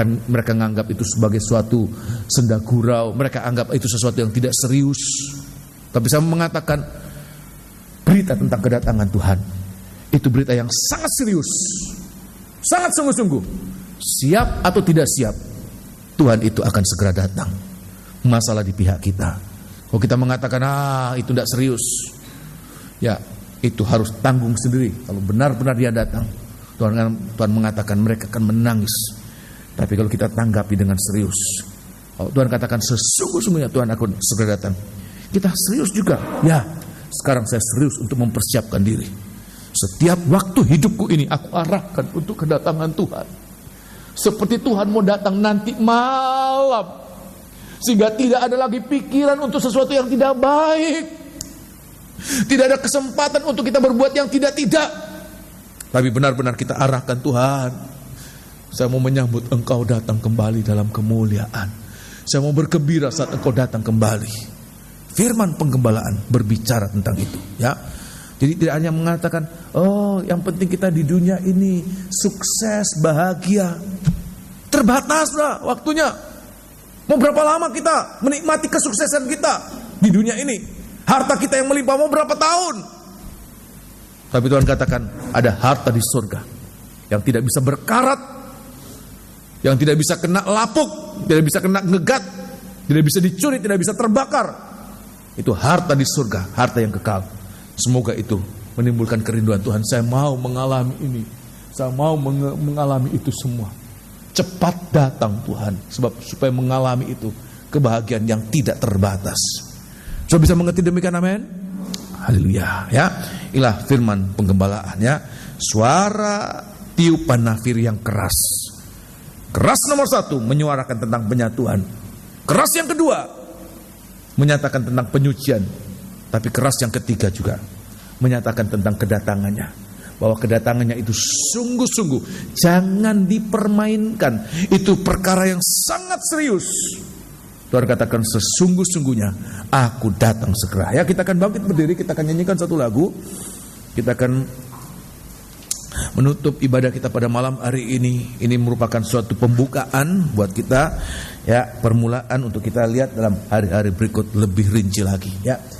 menganggap itu sebagai suatu senda gurau, mereka anggap itu sesuatu yang tidak serius. Tapi saya mengatakan berita tentang kedatangan Tuhan itu berita yang sangat serius, sangat sungguh-sungguh. Siap atau tidak siap, Tuhan itu akan segera datang. Masalah di pihak kita. Kalau kita mengatakan itu tidak serius, ya itu harus tanggung sendiri. Kalau benar-benar dia datang, Tuhan mengatakan mereka akan menangis. Tapi kalau kita tanggapi dengan serius, kalau Tuhan katakan sesungguh-sungguhnya Tuhan akan segera datang, kita serius juga. Ya, sekarang saya serius untuk mempersiapkan diri. Setiap waktu hidupku ini aku arahkan untuk kedatangan Tuhan. Seperti Tuhan mau datang nanti malam, sehingga tidak ada lagi pikiran untuk sesuatu yang tidak baik. Tidak ada kesempatan untuk kita berbuat yang tidak-tidak. Tapi benar-benar kita arahkan, Tuhan, saya mau menyambut Engkau datang kembali dalam kemuliaan. Saya mau bergembira saat Engkau datang kembali. Firman penggembalaan berbicara tentang itu, ya. Jadi tidak hanya mengatakan, oh yang penting kita di dunia ini sukses, bahagia. Terbataslah waktunya. Mau berapa lama kita menikmati kesuksesan kita di dunia ini? Harta kita yang melimpah mau berapa tahun? Tapi Tuhan katakan ada harta di surga yang tidak bisa berkarat, yang tidak bisa kena lapuk, tidak bisa kena ngegat, tidak bisa dicuri, tidak bisa terbakar. Itu harta di surga, harta yang kekal. Semoga itu menimbulkan kerinduan Tuhan. Saya mau mengalami ini. Saya mau mengalami itu semua. Cepat datang Tuhan, sebab supaya mengalami itu kebahagiaan yang tidak terbatas. Coba bisa mengerti demikian, amin? Haleluya, ya. Inilah firman penggembalaan, ya. Suara tiupan nafir yang keras. Keras nomor 1 menyuarakan tentang penyatuan. Keras yang kedua menyatakan tentang penyucian. Tapi keras yang ketiga juga menyatakan tentang kedatangannya. Bahwa kedatangannya itu sungguh-sungguh jangan dipermainkan. Itu perkara yang sangat serius. Tuhan katakan sesungguh-sungguhnya aku datang segera. Ya, kita akan bangkit berdiri, kita akan nyanyikan satu lagu. Kita akan menutup ibadah kita pada malam hari ini. Ini merupakan suatu pembukaan buat kita, ya, permulaan untuk kita lihat dalam hari-hari berikut lebih rinci lagi, ya.